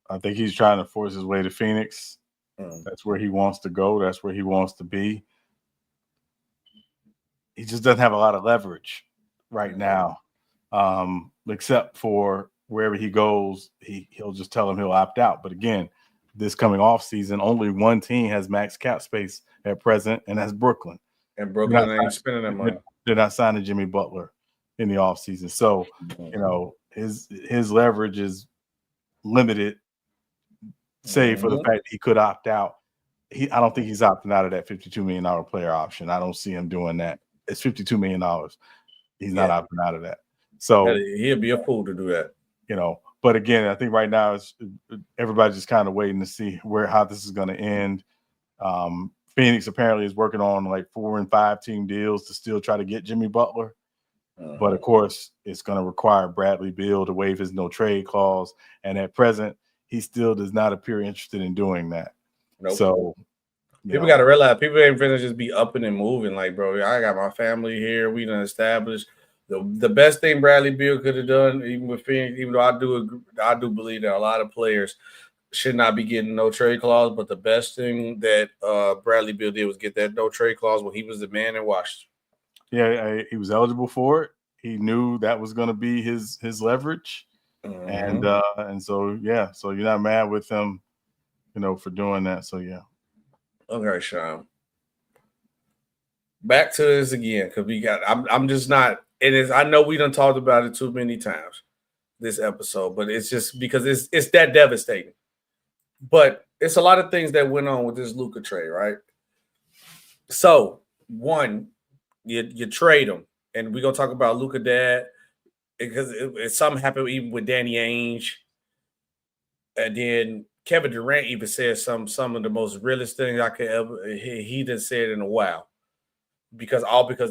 I think he's trying to force his way to Phoenix. That's where he wants to go. That's where he wants to be. He just doesn't have a lot of leverage right now, except for wherever he goes, he'll just tell him he'll opt out. But again, this coming off season, only one team has max cap space at present, and that's Brooklyn. And Brooklyn ain't spending that money. They're not signing Jimmy Butler in the offseason. So, his leverage is limited, save for the fact that he could opt out. I don't think he's opting out of that $52 million player option. I don't see him doing that. It's $52 million. He's not opting out of that. So he'll be a fool to do that. But again, I think right now everybody's just kind of waiting to see how this is going to end. Phoenix apparently is working on like 4 and 5 team deals to still try to get Jimmy Butler. But of course, it's going to require Bradley Beal to waive his no trade clause. And at present, he still does not appear interested in doing that. Nope. So people got to realize people ain't finna just be upping and moving. Like, bro, I got my family here. We done established the best thing Bradley Beal could have done, even with Phoenix, even though I do believe that a lot of players should not be getting no trade clause, but the best thing that Bradley Beal did was get that no trade clause when he was the man in Washington. Yeah, he was eligible for it. He knew that was going to be his leverage, and so so you're not mad with him, for doing that. So yeah. Okay, Sean. Back to this again because I'm just not. I know we done talked about it too many times this episode, but it's just because it's that devastating. But it's a lot of things that went on with this Luka trade, right? So, one, you trade him, and we're gonna talk about Luka dad because something happened even with Danny Ainge, and then Kevin Durant even said some of the most realist things I could ever he done said in a while, because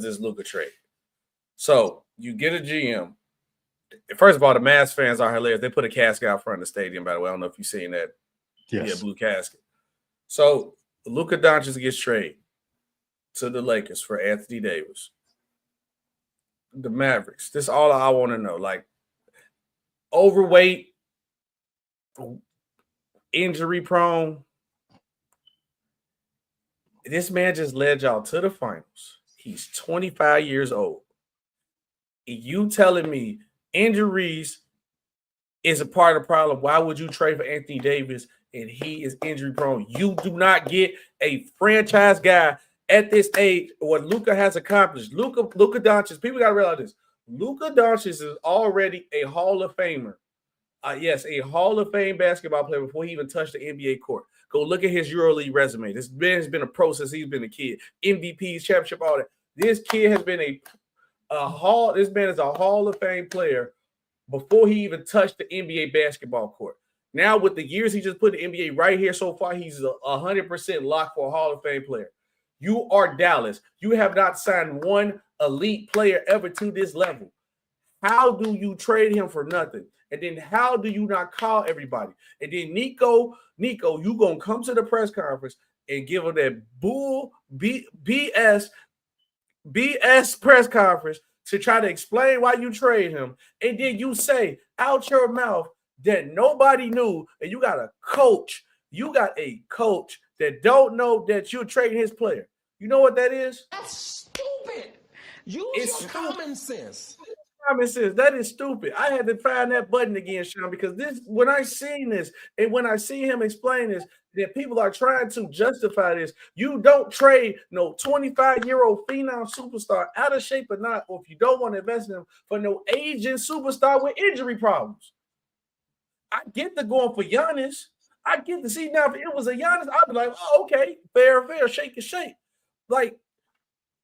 this Luka trade. So you get a GM. First of all, the Mavs fans are hilarious. They put a casket out front of the stadium, by the way. I don't know if you've seen that. Yes. Yeah, blue casket. So Luka Doncic gets traded to the Lakers for Anthony Davis. The Mavericks. This is all I want to know. Like, overweight, injury prone. This man just led y'all to the finals. He's 25 years old. You telling me injuries is a part of the problem? Why would you trade for Anthony Davis and he is injury prone? You do not get a franchise guy at this age. What Luka has accomplished. Luka Doncic, people got to realize this. Luka Doncic is already a Hall of Famer. Yes, a Hall of Fame basketball player before he even touched the NBA court. Go look at his EuroLeague resume. This man has been a pro since he's been a kid. MVPs, championship, all that. This kid has been this man is a Hall of Fame player before he even touched the NBA basketball court. Now, with the years he just put in the NBA right here so far, he's 100% locked for a Hall of Fame player. You are Dallas. You have not signed one elite player ever to this level. How do you trade him for nothing? And then how do you not call everybody? And then Nico, you going to come to the press conference and give him that BS press conference to try to explain why you trade him. And then you say out your mouth that nobody knew, and you got a coach that don't know that you're trading his player. You know what that is? That's stupid. Use your common sense. Common sense. That is stupid. I had to find that button again, Sean, because when I seen this and when I see him explain this, that people are trying to justify this. You don't trade no 25-year-old phenom superstar out of shape or not, or if you don't want to invest in him, for no aging superstar with injury problems. I get the going for Giannis. I get to see now if it was a Giannis, I'd be like, oh, okay, fair, shake and shake. Like,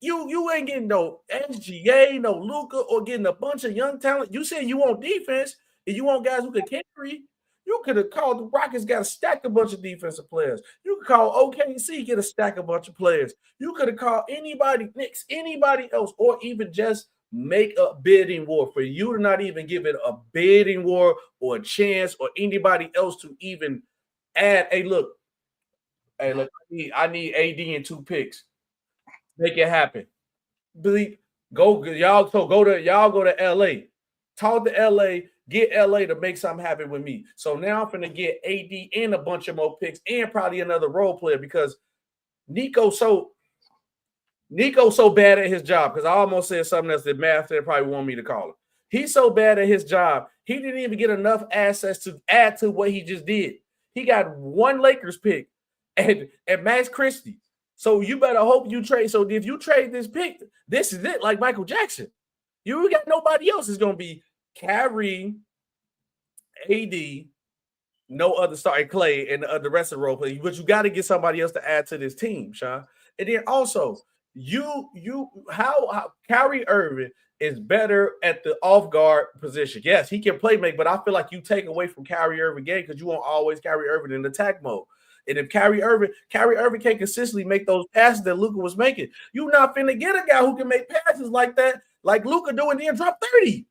you ain't getting no SGA, no Luka, or getting a bunch of young talent. You said you want defense and you want guys who can carry. You could have called the Rockets, got to stack a bunch of defensive players. You could call OKC, get a stack a bunch of players. You could have called anybody, Knicks, anybody else, or even just make a bidding war for you to not even give it a bidding war or a chance or anybody else to even add. Hey, look, I need AD and 2 picks. Make it happen. Y'all go to LA. Talk to LA, get LA to make something happen with me. So now I'm finna get AD and a bunch of more picks and probably another role player because Nico's so bad at his job, because I almost said something else that math they probably want me to call him. He's so bad at his job, he didn't even get enough assets to add to what he just did. He got one Lakers pick and Max Christie. So you better hope you trade. So if you trade this pick, this is it, like Michael Jackson. You got nobody else. It's going to be Kyrie, AD, no other star, and Clay, and the rest of the role players. But you got to get somebody else to add to this team, Sean. And then also, how Kyrie Irving is better at the off guard position. Yes, he can play make, but I feel like you take away from Kyrie Irving game because you won't always Kyrie Irving in attack mode. And if Kyrie Irving can't consistently make those passes that Luka was making, you're not finna get a guy who can make passes like that, like Luka doing, then drop 30.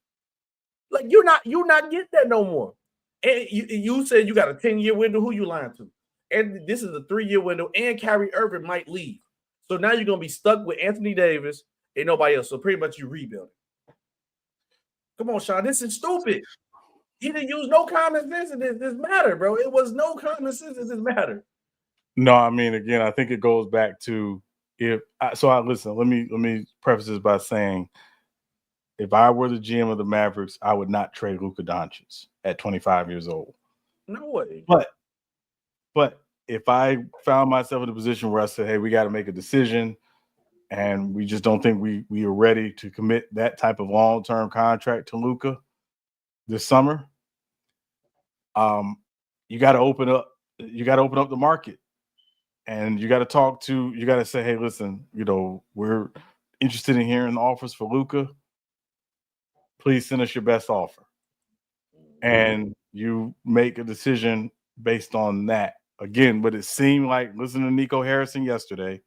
Like you're not getting that no more. And you said you got a 10-year window. Who you lying to? And this is a 3-year window, and Kyrie Irving might leave. So now you're gonna be stuck with Anthony Davis and nobody else. So pretty much you rebuild. Come on, Sean. This is stupid. He didn't use no common sense in this matter, bro. It was no common sense in this matter. No, I mean, again, I think it goes back to listen, let me preface this by saying, if I were the GM of the Mavericks, I would not trade Luka Doncic at 25 years old. No way. But if I found myself in a position where I said, hey, we got to make a decision and we just don't think we are ready to commit that type of long-term contract to Luka this summer, you got to open up the market, and you got to say, hey, listen, we're interested in hearing the offers for Luka. Please send us your best offer. And you make a decision based on that. Again, but it seemed like, listening to Nico Harrison yesterday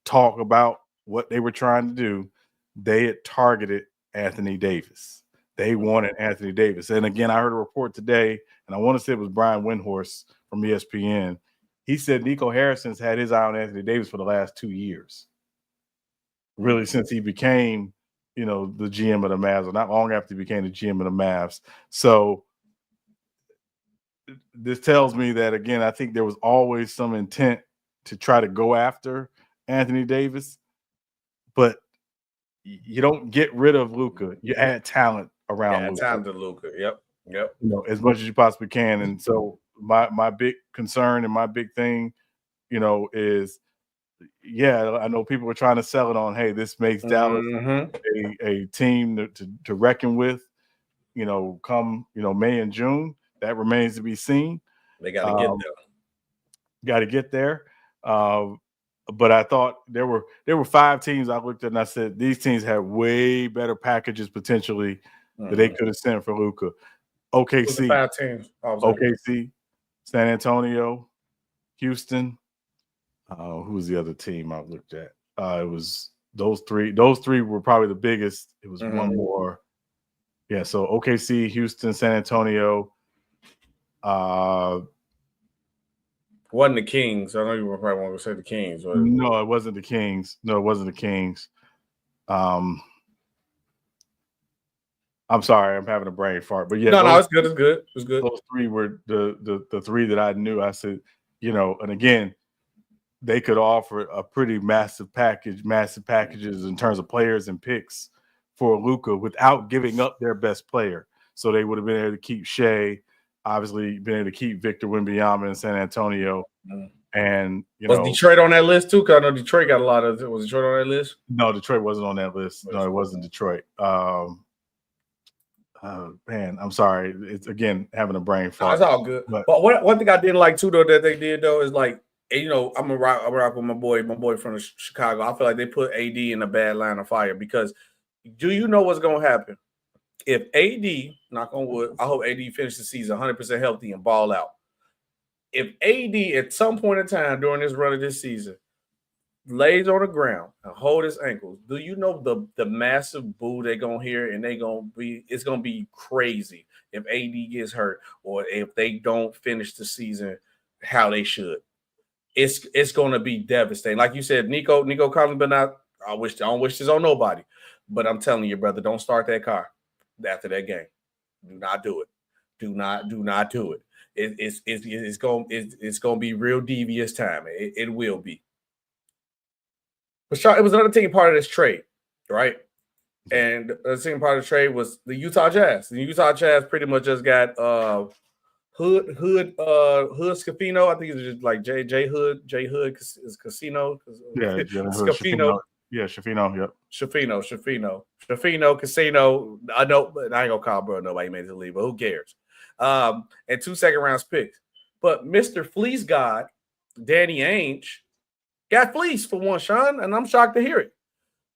talk about what they were trying to do, they had targeted Anthony Davis. They wanted Anthony Davis. And again, I heard a report today, and I want to say it was Brian Windhorst from ESPN. He said Nico Harrison's had his eye on Anthony Davis for the last 2 years. Really, since he became the GM of the Mavs, or not long after he became the GM of the Mavs. So this tells me that, again, I think there was always some intent to try to go after Anthony Davis, but you don't get rid of Luka. You add talent around Luka. Talent to Luka. Yep. As much as you possibly can. And so my big concern and my big thing, is, I know people were trying to sell it on, hey, this makes Dallas a team to reckon with, come, May and June. That remains to be seen. They got to get there. Got to get there. But I thought there were 5 teams I looked at and I said, these teams had way better packages potentially that they could have sent for Luka. OKC. 5 teams. OKC, San Antonio, Houston. Who was the other team I looked at? It was those 3. Those 3 were probably the biggest. It was one more. Yeah, so OKC, Houston, San Antonio. Wasn't the Kings. I know you were probably want to say the Kings. No, it wasn't the Kings. I'm sorry, I'm having a brain fart. But yeah, no, it's good. It's good. Those 3 were the 3 that I knew. I said, and again, they could offer a pretty massive packages in terms of players and picks for Luka without giving up their best player. So they would have been able to keep Shea, obviously been able to keep Victor Wembanyama in San Antonio. And was Detroit on that list too? Because I know Detroit got a lot of. Was Detroit on that list? No, Detroit wasn't on that list. No, it wasn't Detroit. Man, I'm sorry. It's, again, having a brain fart. It's all good. But one thing I didn't like too, though, that they did though is like, I'm gonna rock with my boy from Chicago. I feel like they put AD in a bad line of fire because do you know what's gonna happen if AD, knock on wood, I hope AD finishes the season 100% healthy and ball out. If AD at some point in time during this run of this season lays on the ground and hold his ankles, do you know the massive boo they're gonna hear, and it's gonna be crazy if AD gets hurt or if they don't finish the season how they should. It's gonna be devastating. Like you said, Nico Collins, but not. I don't wish this on nobody, but I'm telling you, brother, don't start that car after that game. Do not do it. Do not do it. It's gonna be real devious time. It will be. But it was another team part of this trade, right? And the second part of the trade was the Utah Jazz. The Utah Jazz pretty much just got Hood Scafino. I think it's just like J Hood is Casino. Yeah, Scafino. Yeah, Shafino. Yep. Shafino Casino. I know, but I ain't gonna call bro nobody made the league, but who cares? And 2 second rounds picks. But Mr. Fleece God, Danny Ainge, got fleeced for one, Sean, and I'm shocked to hear it.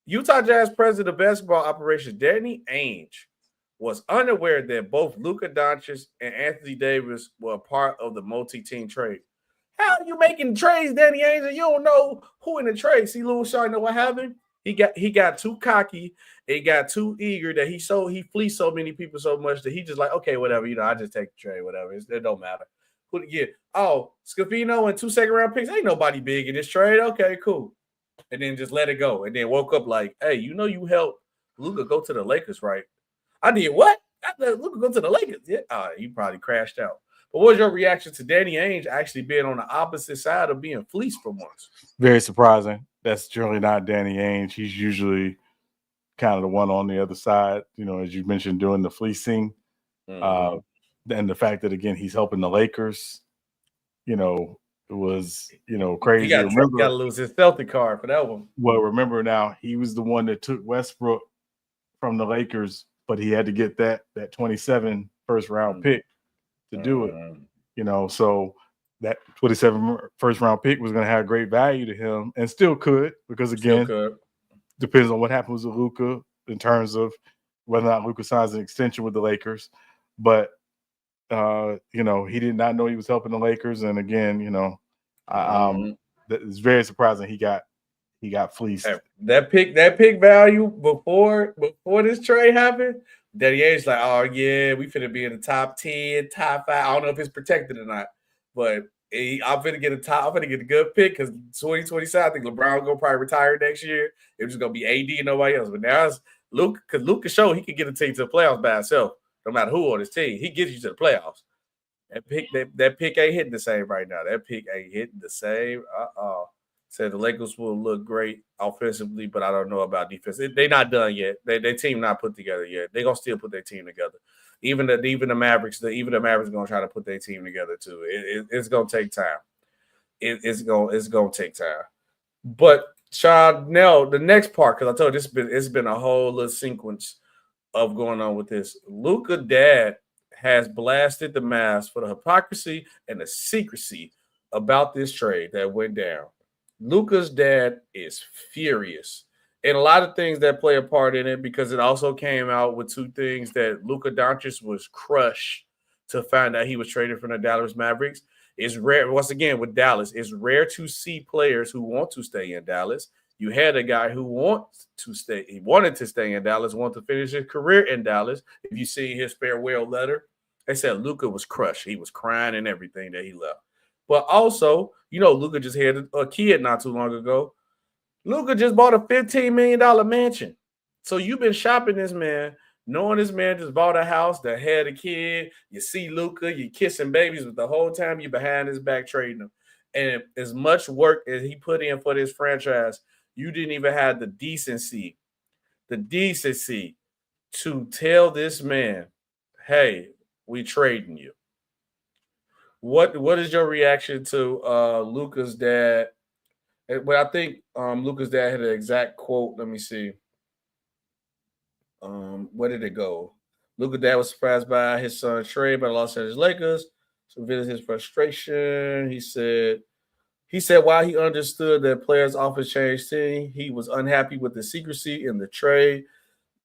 Utah Jazz president of basketball operations, Danny Ainge, was unaware that both Luka Doncic and Anthony Davis were a part of the multi-team trade. How are you making trades, Danny Ainge, and you don't know who in the trade? See, Lewis Shaw, you know what happened? He got too cocky, he got too eager that he fleeced so many people so much that he just like, okay, whatever, I just take the trade, whatever. It don't matter. Scafino and 2 second round picks. Ain't nobody big in this trade. Okay, cool. And then just let it go. And then woke up like, hey, you helped Luka go to the Lakers, right? I did what? I let Luka go to the Lakers. Yeah. You probably crashed out. But what was your reaction to Danny Ainge actually being on the opposite side of being fleeced for once? Very surprising. That's generally not Danny Ainge. He's usually kind of the one on the other side, as you mentioned, doing the fleecing. And the fact that, again, he's helping the Lakers, it was, crazy. He got to lose his Celtic card for that one. Well, remember now, he was the one that took Westbrook from the Lakers, but he had to get that 27 first-round pick to do it. So that 27 first-round pick was going to have great value to him and still could because, again, depends on what happens with Luka in terms of whether or not Luka signs an extension with the Lakers. But he did not know he was helping the Lakers, and again, it's very surprising he got fleeced. That pick value before this trade happened, Danny Ainge like, oh yeah, we finna be in the top 10, top 5. I don't know if it's protected or not, but I'm finna get a good pick because 2027, I think LeBron gonna probably retire next year. It was just gonna be AD and nobody else. But now Because Luka showed he could get a team to the playoffs by himself, no matter who on his team. He gets you to the playoffs. That pick ain't hitting the same right now. That pick ain't hitting the same. Said the Lakers will look great offensively, but I don't know about defense. They're not done yet. Their team not put together yet. They're gonna still put their team together. Even the Mavericks, gonna try to put their team together too. It's gonna take time. It's gonna take time. But Sean, now the next part, because I told you it's been a whole little sequence of going on with this. Luka dad has blasted the Mavs for the hypocrisy and the secrecy about this trade that went down. Luka's dad is furious. And a lot of things that play a part in it, because it also came out with two things that Luka Doncic was crushed to find out he was traded from the Dallas Mavericks. It's rare, once again, with Dallas, it's rare to see players who want to stay in Dallas. You had a guy who wanted to stay in Dallas, wanted to finish his career in Dallas. If you see his farewell letter, they said Luka was crushed. He was crying and everything that he left. But also, Luka just had a kid not too long ago. Luka just bought a $15 million mansion. So you've been shopping this man, knowing this man just bought a house that had a kid. You see Luka, you're kissing babies, but the whole time you're behind his back trading him. And as much work as he put in for this franchise, you didn't even have the decency to tell this man, hey, we trading you. What is your reaction to Luka's dad? But I think Luka's dad had an exact quote. Let me see. Where did it go? Luka's dad was surprised by his son's trade by the Los Angeles Lakers. So visit his frustration. He said while he understood that players often changed team, he was unhappy with the secrecy in the trade,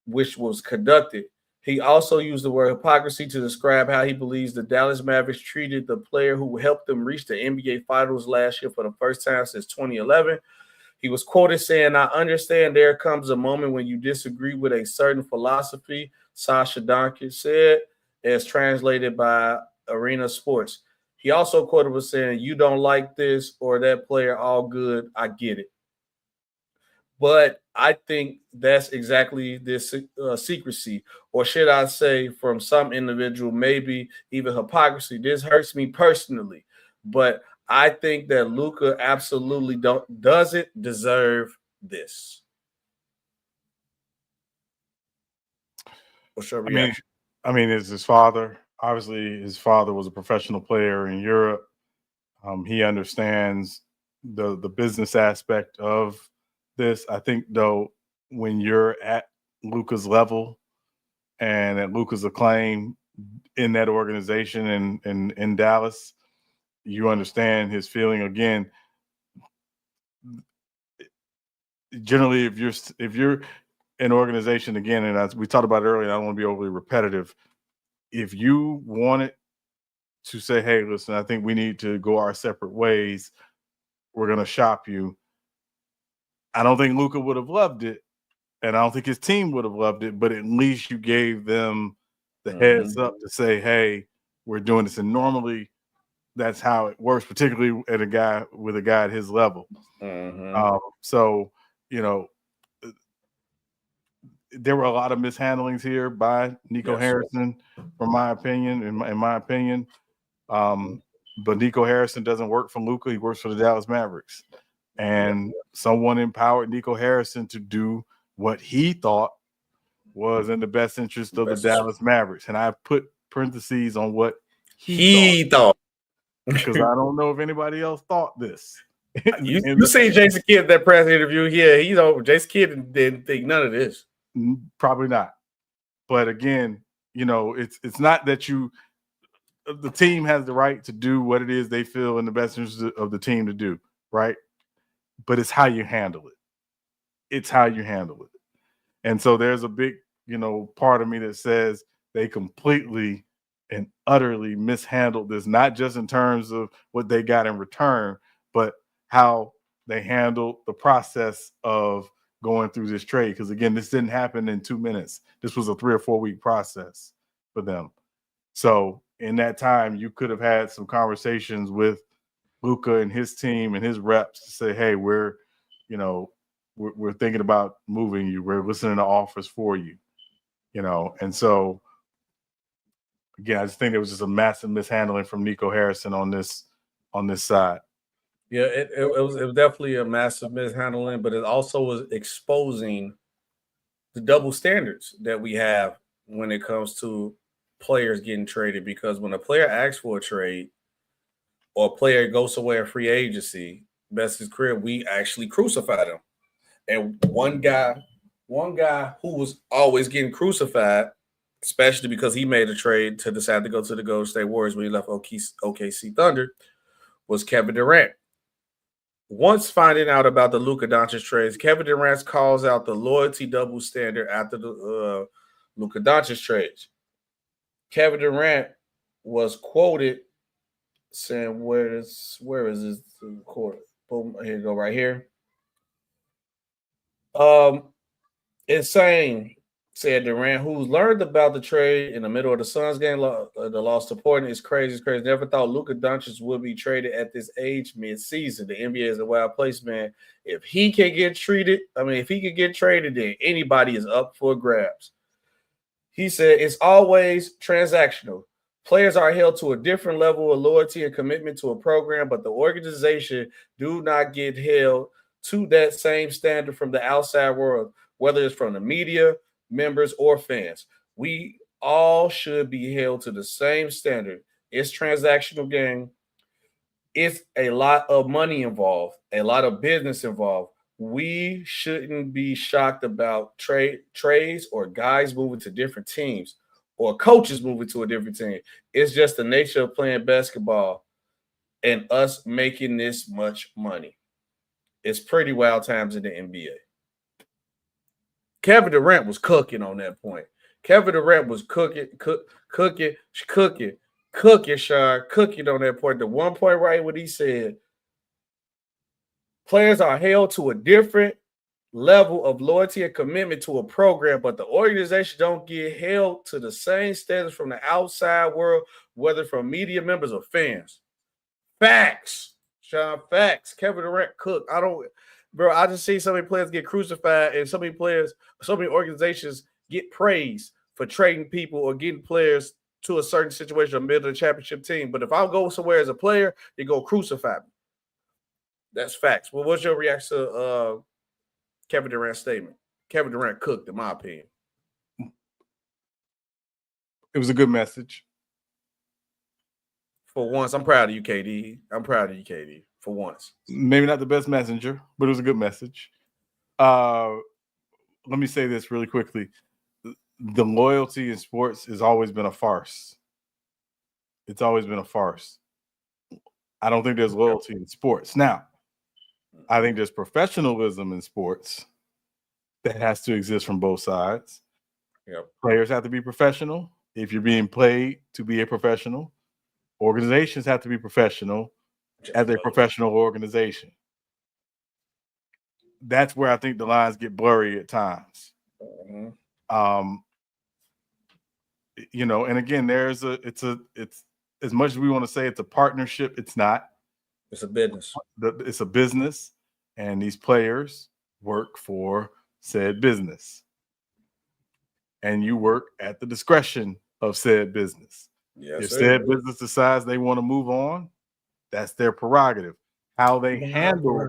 which was conducted. He also used the word hypocrisy to describe how he believes the Dallas Mavericks treated the player who helped them reach the NBA Finals last year for the first time since 2011. He was quoted saying, "I understand there comes a moment when you disagree with a certain philosophy," Sasha Doncic said, as translated by Arena Sports. He also quoted was saying, "You don't like this or that player, all good. I get it." But I think that's exactly this secrecy, or should I say from some individual, maybe even hypocrisy. This hurts me personally, but I think that Luka absolutely doesn't deserve this. What's your reaction? I mean, it's his father. Obviously, his father was a professional player in Europe. He understands the business aspect of this. I think, though, when you're at Luka's level and at Luka's acclaim in that organization and in Dallas, you understand his feeling. Again, generally, if you're an organization, again, and as we talked about earlier, I don't want to be overly repetitive. If you wanted to say, hey, listen, I think we need to go our separate ways, we're going to shop you. I don't think Luka would have loved it, and I don't think his team would have loved it, but at least you gave them the heads up to say, hey, we're doing this. And normally that's how it works, particularly at a guy at his level. So, there were a lot of mishandlings here by Nico Harrison, in my opinion. But Nico Harrison doesn't work for Luka. He works for the Dallas Mavericks. And someone empowered Nico Harrison to do what he thought was in the best interest of the Dallas Mavericks. And I put parentheses on what he thought. Because I don't know if anybody else thought this. You see Jason Kidd that press interview. Yeah, Jason Kidd didn't think none of this. Probably not. But again, it's not that the team has the right to do what it is they feel in the best interest of the team to do, right? But it's how you handle it. It's how you handle it. And so there's a big, part of me that says they completely and utterly mishandled this, not just in terms of what they got in return, but how they handled the process of going through this trade. Because again, this didn't happen in 2 minutes. This was a 3 or 4 week process for them. So in that time, you could have had some conversations with Luka and his team and his reps to say, hey, we're, we're thinking about moving you. We're listening to offers for you, And so, again, I just think there was just a massive mishandling from Nico Harrison on this side. Yeah, it was definitely a massive mishandling, but it also was exposing the double standards that we have when it comes to players getting traded. Because when a player asks for a trade or a player goes away in free agency, best his career, we actually crucify them. And one guy who was always getting crucified, especially because he made a trade to decide to go to the Golden State Warriors when he left OKC Thunder, was Kevin Durant. Once finding out about the Luka Doncic trades, Kevin Durant calls out the loyalty double standard after the Luka Doncic trades. Kevin Durant was quoted saying, "Where is this quote? Boom, here you go, right here. It's saying," said Durant, "who's learned about the trade in the middle of the Suns game, the loss to Portland is crazy. It's crazy. Never thought Luka Doncic would be traded at this age mid-season. The NBA is a wild place, man. If he can get traded, then anybody is up for grabs." He said, "It's always transactional. Players are held to a different level of loyalty and commitment to a program, but the organization do not get held to that same standard from the outside world, whether it's from the media, members, or fans. We all should be held to the same standard. It's transactional game. It's a lot of money involved, a lot of business involved. We shouldn't be shocked about trades or guys moving to different teams or coaches moving to a different team. It's just the nature of playing basketball and us making this much money. It's pretty wild times in the NBA." Kevin Durant was cooking on that point. Kevin Durant was cooking on that point. The one point right when he said, "Players are held to a different level of loyalty and commitment to a program, but the organization don't get held to the same standards from the outside world, whether from media members or fans." Facts, Sean, facts. Kevin Durant cooked. I just see so many players get crucified and so many organizations get praised for trading people or getting players to a certain situation or middle of the championship team. But if I go somewhere as a player, they go crucify me. That's facts. Well, what's your reaction to Kevin Durant's statement? Kevin Durant cooked, in my opinion. It was a good message. For once, I'm proud of you, KD. I'm proud of you, KD. For once. Maybe not the best messenger, but it was a good message. Let me say this really quickly. The loyalty in sports has always been a farce. It's always been a farce. I don't think there's loyalty in sports. Now, I think there's professionalism in sports that has to exist from both sides. Yep. Players have to be professional. If you're being played to be a professional, organizations have to be professional as a professional organization. That's where I think the lines get blurry at times. Mm-hmm. And again, it's as much as we want to say it's a partnership, it's not. It's a business. It's a business, and these players work for said business. And you work at the discretion of said business. Yes, if said business decides they want to move on, that's their prerogative. How they handle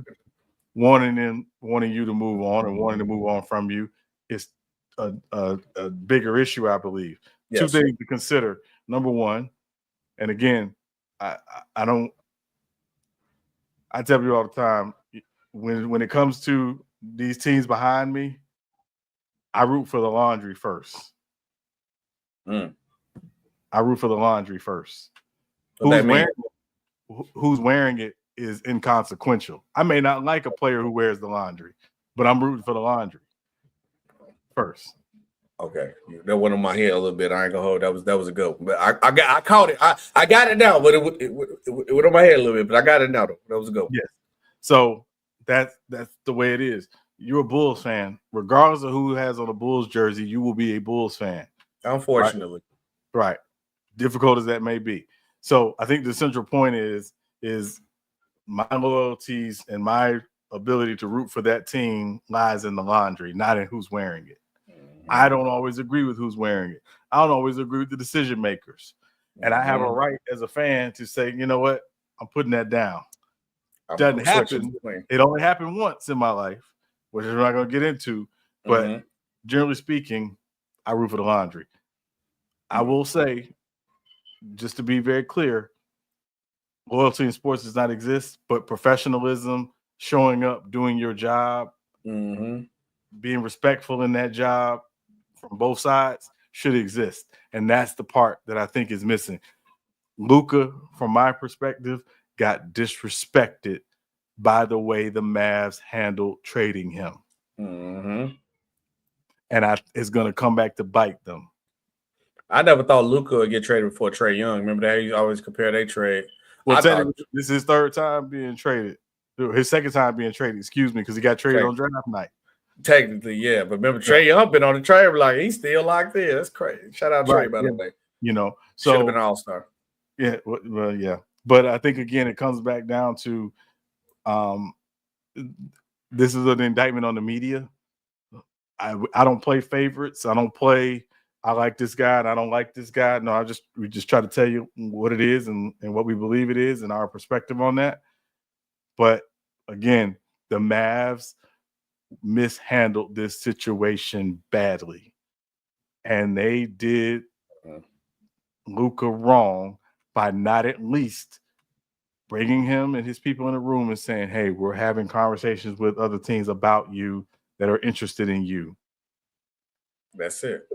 wanting you to move on and wanting to move on from you is a bigger issue, I believe. Yes. Two things to consider. Number one, and again, I tell you all the time, when it comes to these teams behind me, I root for the laundry first. I root for the laundry first. Who's wearing it is inconsequential. I may not like a player who wears the laundry, but I'm rooting for the laundry first. Okay, that went on my head a little bit. I ain't gonna hold. That was a good one. But I caught it. I got it now, but it went on my head a little bit. But I got it now though. That was a good one. Yes. So that's the way it is. You're a Bulls fan, regardless of who has on a Bulls jersey. You will be a Bulls fan. Unfortunately, right. Difficult as that may be. So I think the central point is my loyalties and my ability to root for that team lies in the laundry, not in who's wearing it. I don't always agree with who's wearing it. I don't always agree with the decision makers. And I have a right as a fan to say, you know what? I'm putting that down. Doesn't happen. It only happened once in my life, which we're not going to get into. But generally speaking, I root for the laundry. I will say, just to be very clear, loyalty in sports does not exist, but professionalism, showing up, doing your job, being respectful in that job from both sides should exist. And that's the part that I think is missing. Luka, from my perspective, got disrespected by the way the Mavs handled trading him. And it's going to come back to bite them. I never thought Luka would get traded before Trae Young. Remember that? He always compared their trade. Well, this is his third time being traded. His second time being traded, excuse me, because he got traded on draft night. Technically, yeah. But remember, Trae Young been on the trade, like he's still locked in. That's crazy. Shout out Trae, by the way. You know, so should have been an all-star. Yeah, well, yeah. But I think again, it comes back down to this is an indictment on the media. I don't play favorites. I don't play I like this guy and I don't like this guy. No, we just try to tell you what it is and what we believe it is and our perspective on that. But again, the Mavs mishandled this situation badly. And they did Luka wrong by not at least bringing him and his people in the room and saying, hey, we're having conversations with other teams about you that are interested in you. That's it.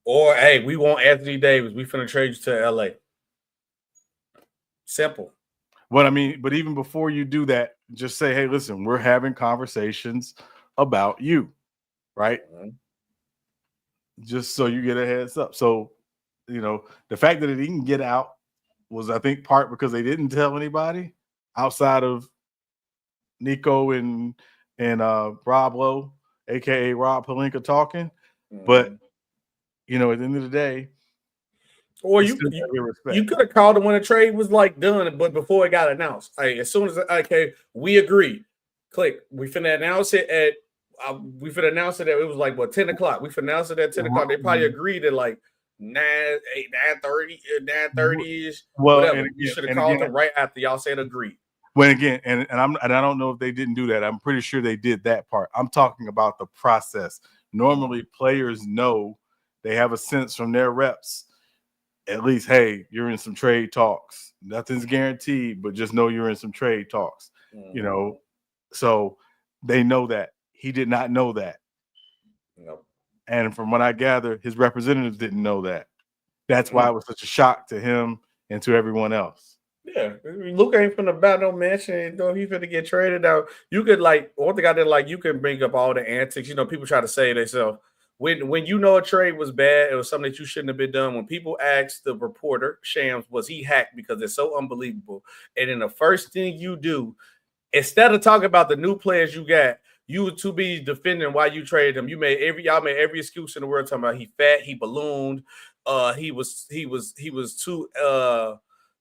Or, hey, we want Anthony Davis. We finna trade you to LA. Simple. But even before you do that, just say, hey, listen, we're having conversations about you, right? Just so you get a heads up. So, the fact that it didn't get out was, I think, part because they didn't tell anybody outside of Nico and Rob Lowe, a.k.a. Rob Pelinka, talking. But, at the end of the day, or you could have called him when the trade was done, but before it got announced. As soon as we agreed, click. We finna announce it at. We finna announce it at. It was 10 o'clock. We finna announce it at 10 o'clock. They probably agreed at 9:30 ish. Well, whatever. You should have called them right after y'all said agreed. Well, again, and I don't know if they didn't do that. I'm pretty sure they did that part. I'm talking about the process. Normally, players know. They have a sense from their reps, at least, hey, you're in some trade talks. Nothing's guaranteed, but just know you're in some trade talks, So they know that. He did not know that. Nope. And from what I gather, his representatives didn't know that. That's why it was such a shock to him and to everyone else. Yeah, Luka ain't finna bat no mention. He's finna get traded out. You could one thing I did you can bring up all the antics. People try to say themselves. When a trade was bad, it was something that you shouldn't have been done. When people asked the reporter, Shams, was he hacked because it's so unbelievable? And then the first thing you do, instead of talking about the new players you got, you were too busy defending why you traded him. Y'all made every excuse in the world talking about he fat, he ballooned, he was too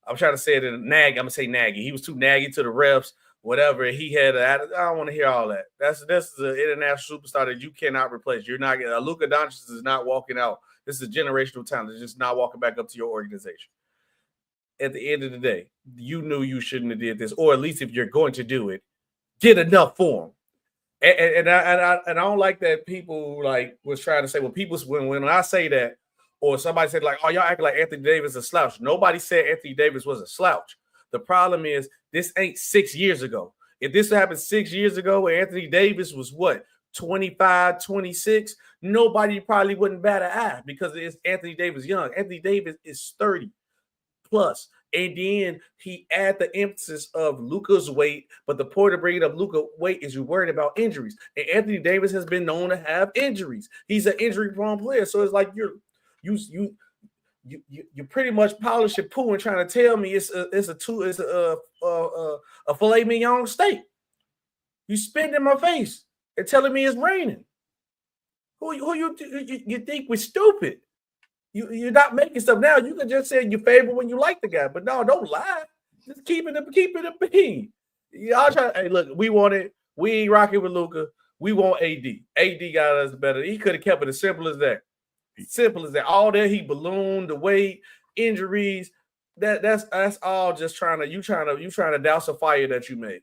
I'm trying to say it in naggy. I'm gonna say naggy. He was too naggy to the refs. Whatever he had, I don't want to hear all that. This is an international superstar that you cannot replace. You're not getting Luka Doncic is not walking out. This is a generational talent. It's just not walking back up to your organization. At the end of the day, you knew you shouldn't have did this, or at least if you're going to do it, get enough for him. And I don't like that people was trying to say, well, people when I say that, or somebody said oh, y'all act like Anthony Davis is a slouch. Nobody said Anthony Davis was a slouch. The problem is this ain't 6 years ago. If this happened 6 years ago where Anthony Davis was 25, 26, nobody probably wouldn't bat an eye because it's Anthony Davis young. Anthony Davis is 30 plus. And then he add the emphasis of Luka's weight. But the point of bringing up Luka's weight is you're worried about injuries. And Anthony Davis has been known to have injuries. He's an injury-prone player. So it's you pretty much polish your poo and trying to tell me it's a filet mignon steak. You spit in my face and telling me it's raining. Who you think we're stupid? You're not making stuff now. You can just say you favor when you like the guy, but no, don't lie. Just keep it a bean. Y'all try. Hey, look, we want it. We ain't rocking with Luka. We want AD. AD got us better. He could have kept it as simple as that. Simple as that. All that he ballooned, the weight, injuries. That's all just trying to douse a fire that you made.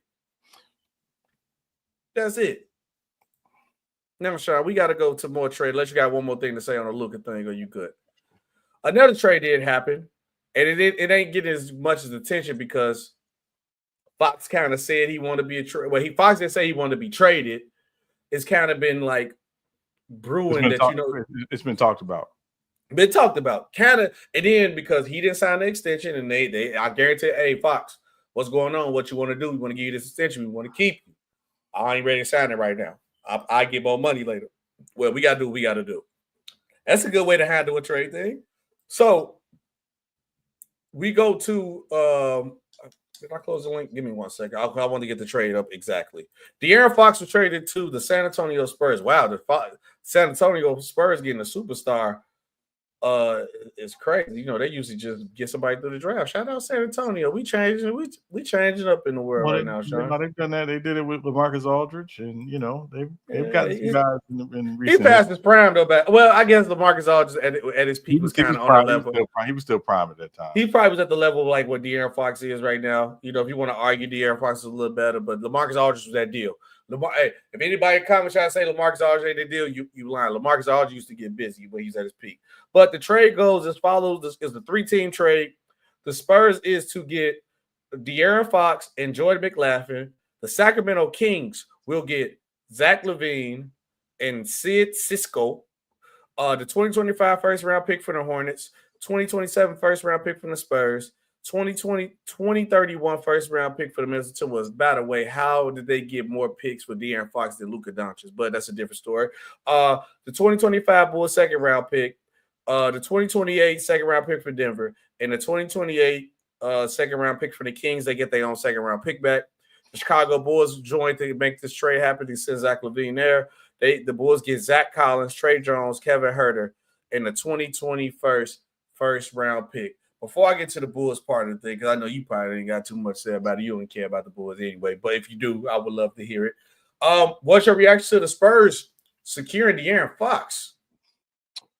That's it. Now, Sean, we got to go to more trade. Unless you got one more thing to say on the Luka thing, or you could. Another trade did happen, and it ain't getting as much as attention because Fox kind of said he wanted to be a trade. Well, Fox didn't say he wanted to be traded. It's kind of been like brewing that it's been talked about. Been talked about, kind of, and then because he didn't sign the extension, and I guarantee, hey Fox, what's going on? What you want to do? We want to give you this extension. We want to keep you. I ain't ready to sign it right now. I get more money later. Well, we got to do what we got to do. That's a good way to handle a trade thing. So we go to did I close the link? Give me 1 second. I want to get the trade up exactly. De'Aaron Fox was traded to the San Antonio Spurs. Wow, the San Antonio Spurs getting a superstar is crazy. You know, they usually just get somebody through the draft. Shout out San Antonio. We changing up in the world right now, Sean. They've done that. They did it with LaMarcus Aldridge, and you know they've got some guys in recent. He passed his prime though. Well, I guess LaMarcus Aldridge at his peak was kind of on the level. He was still prime at that time. He probably was at the level of like what De'Aaron Fox is right now. You know, if you want to argue De'Aaron Fox is a little better, but LaMarcus Aldridge was that deal. Hey, if anybody in comments try to say LaMarcus Aldridge ain't the deal, you lying. LaMarcus Aldridge used to get busy when he's at his peak. But the trade goes as follows. This is the 3-team trade. The Spurs is to get De'Aaron Fox and Jordan McLaughlin. The Sacramento Kings will get Zach LaVine and Sid Cisco. The 2025 first-round pick for the Hornets. 2027 first-round pick from the Spurs. 2031 first-round pick for the Minnesota Timberwolves. By the way, how did they get more picks for De'Aaron Fox than Luka Doncic? But that's a different story. The 2025 Bulls second-round pick, the 2028 second-round pick for Denver, and the 2028 second-round pick for the Kings. They get their own second-round pick back. The Chicago Bulls joined to make this trade happen. They send Zach LaVine there. The Bulls get Zach Collins, Trey Jones, Kevin Huerter, and the 2021 first-round pick. Before I get to the Bulls part of the thing, because I know you probably ain't got too much to say about it. You don't care about the Bulls anyway. But if you do, I would love to hear it. What's your reaction to the Spurs securing De'Aaron Fox?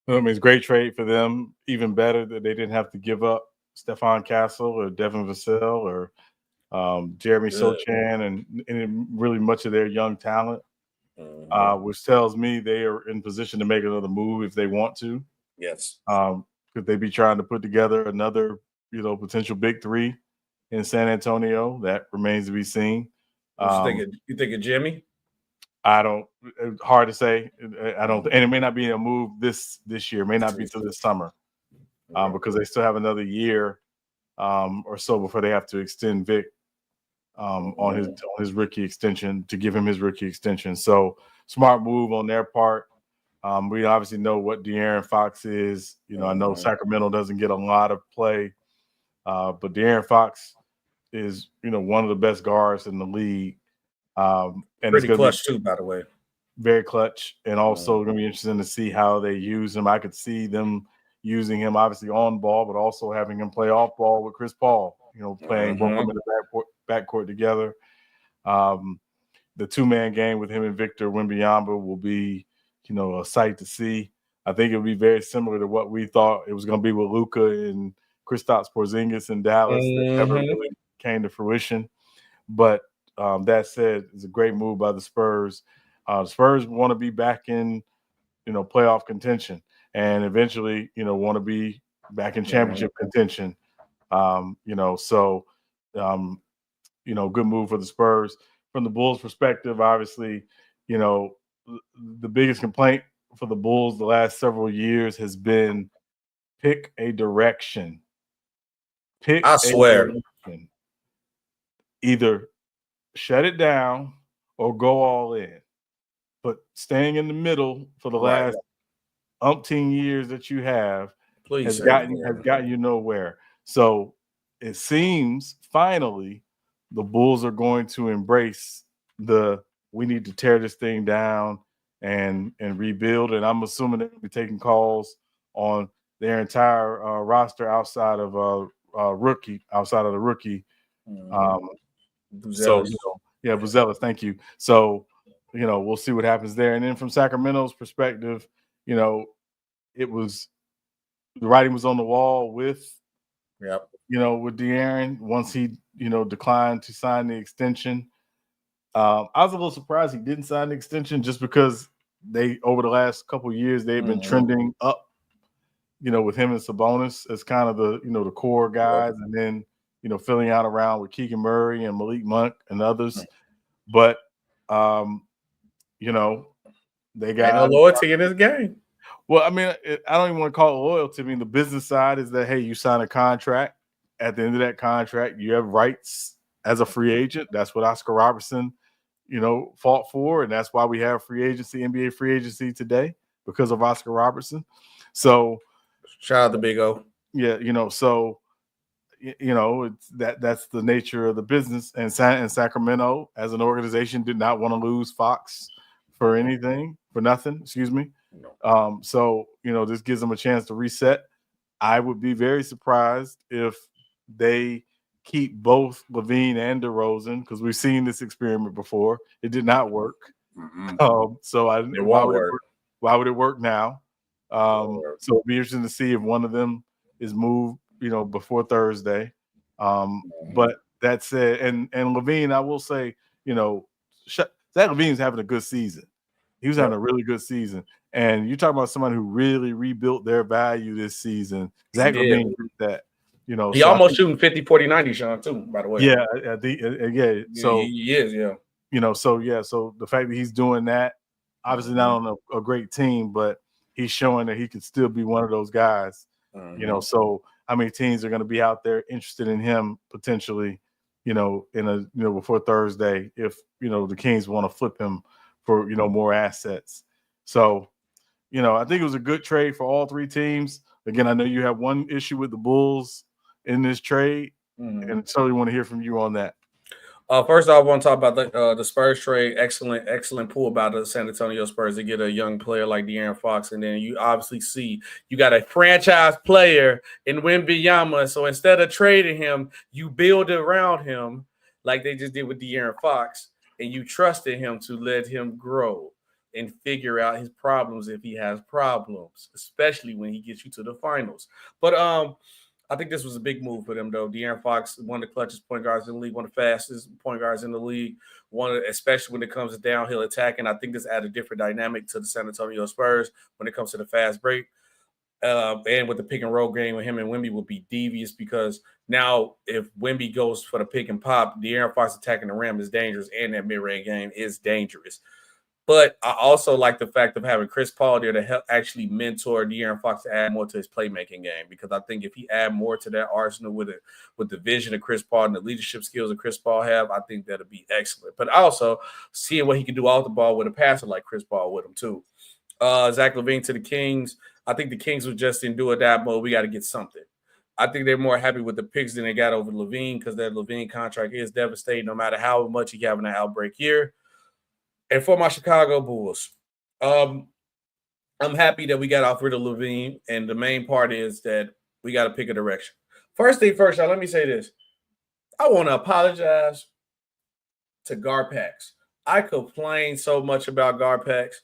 I mean, it's a great trade for them. Even better that they didn't have to give up Stephon Castle or Devin Vassell or Jeremy Sochan and really much of their young talent, which tells me they are in position to make another move if they want to. Yes. Could they be trying to put together another, potential big three in San Antonio? That remains to be seen. You think of Jimmy? I don't. Hard to say. I don't. And it may not be a move this year. It may not be till this summer, because they still have another year or so before they have to extend Vic on his rookie extension, to give him his rookie extension. So smart move on their part. We obviously know what De'Aaron Fox is. I know Sacramento doesn't get a lot of play, but De'Aaron Fox is, one of the best guards in the league. And pretty clutch too, by the way. Very clutch, and also going to be interesting to see how they use him. I could see them using him obviously on ball, but also having him play off ball with Chris Paul. Playing both of them in the backcourt together. The two-man game with him and Victor Wembanyama will be, a sight to see. I think it'll be very similar to what we thought it was going to be with Luka and Kristaps Porzingis in Dallas. That never really came to fruition. But that said, it's a great move by the Spurs. The Spurs want to be back in, playoff contention, and eventually, want to be back in championship contention. So, good move for the Spurs. From the Bulls' perspective, obviously, the biggest complaint for the Bulls the last several years has been pick a direction. I swear. Direction. Either shut it down or go all in. But staying in the middle for the last umpteen years that you have has gotten you nowhere. So it seems finally the Bulls are going to embrace we need to tear this thing down and rebuild. And I'm assuming they're going to be taking calls on their entire roster outside of the rookie. So Yeah, Buzelis, thank you. So, we'll see what happens there. And then from Sacramento's perspective, it was the writing was on the wall with with De'Aaron once he, declined to sign the extension. I was a little surprised he didn't sign the extension just because over the last couple of years, they've been trending up, with him and Sabonis as kind of the, the core guys, and then, filling out around with Keegan Murray and Malik Monk and others. But, they got no loyalty in this game. Well, I mean, I don't even want to call it loyalty. I mean, the business side is that, hey, you sign a contract. At the end of that contract, you have rights as a free agent. That's what Oscar Robertson, fought for. And that's why we have free agency, NBA free agency today, because of Oscar Robertson. So shout out to Big O. Yeah, so it's that's the nature of the business. And Sacramento, as an organization, did not want to lose Fox for nothing. Excuse me. So this gives them a chance to reset. I would be very surprised if they keep both LaVine and DeRozan, because we've seen this experiment before. It did not work. So why would it work now? So it'll be interesting to see if one of them is moved, before Thursday. But that said, and LaVine, I will say, Zach LaVine's having a good season. He was having a really good season. And you're talking about someone who really rebuilt their value this season. Zach LaVine did that. He so almost shooting 50, 40, 90, Sean, too, by the way. Yeah, So he is, So the fact that he's doing that, obviously not on a great team, but he's showing that he could still be one of those guys. So how many teams are going to be out there interested in him potentially, before Thursday, if the Kings want to flip him for more assets. So I think it was a good trade for all three teams. Again, I know you have one issue with the Bulls in this trade, and certainly want to hear from you on that. First off, I want to talk about the Spurs trade. Excellent pull by the San Antonio Spurs to get a young player like De'Aaron Fox, and then you obviously see you got a franchise player in Wembanyama. So instead of trading him, you build around him like they just did with De'Aaron Fox, and you trusted him to let him grow and figure out his problems if he has problems, especially when he gets you to the finals. But I think this was a big move for them, though. De'Aaron Fox, one of the clutchest point guards in the league, one of the fastest point guards in the league, especially when it comes to downhill attacking. I think this added a different dynamic to the San Antonio Spurs when it comes to the fast break. And with the pick and roll game with him and Wemby will be devious, because now if Wemby goes for the pick and pop, De'Aaron Fox attacking the rim is dangerous, and that mid-range game is dangerous. But I also like the fact of having Chris Paul there to help actually mentor De'Aaron Fox to add more to his playmaking game, because I think if he add more to that arsenal with the vision of Chris Paul and the leadership skills that Chris Paul have, I think that'll be excellent. But also seeing what he can do off the ball with a passer like Chris Paul with him too. Zach LaVine to the Kings. I think the Kings were just in do or die mode. We got to get something. I think they're more happy with the picks than they got over LaVine, because that LaVine contract is devastating no matter how much he having an outbreak year. And for my Chicago Bulls, I'm happy that we got rid of LaVine, and the main part is that we got to pick a direction. First thing first, y'all, let me say this. I want to apologize to Garpax. I complain so much about Garpax,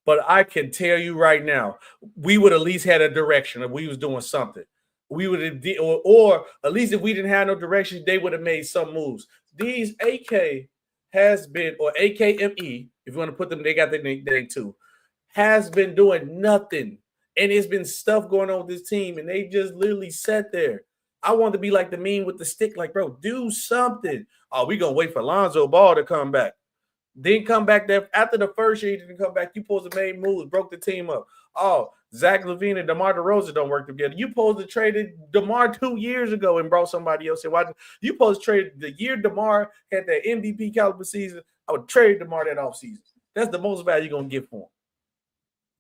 but I can tell you right now, we would at least had a direction if we was doing something. We would have, or at least if we didn't have no direction, they would have made some moves. These AK has been, or AKME, if you want to put them, they got their name too, has been doing nothing. And it's been stuff going on with this team, and they just literally sat there. I want to be like the meme with the stick, like, bro, do something. Oh, we going to wait for Lonzo Ball to come back. Didn't come back there. After the first year, he didn't come back. You supposed to make moves, broke the team up. Oh, Zach LaVine and DeMar DeRozan don't work together. You supposed to traded DeMar 2 years ago and brought somebody else in. Why? You supposed to trade the year DeMar had that MVP caliber season. I would trade DeMar that offseason. That's the most value you're going to get for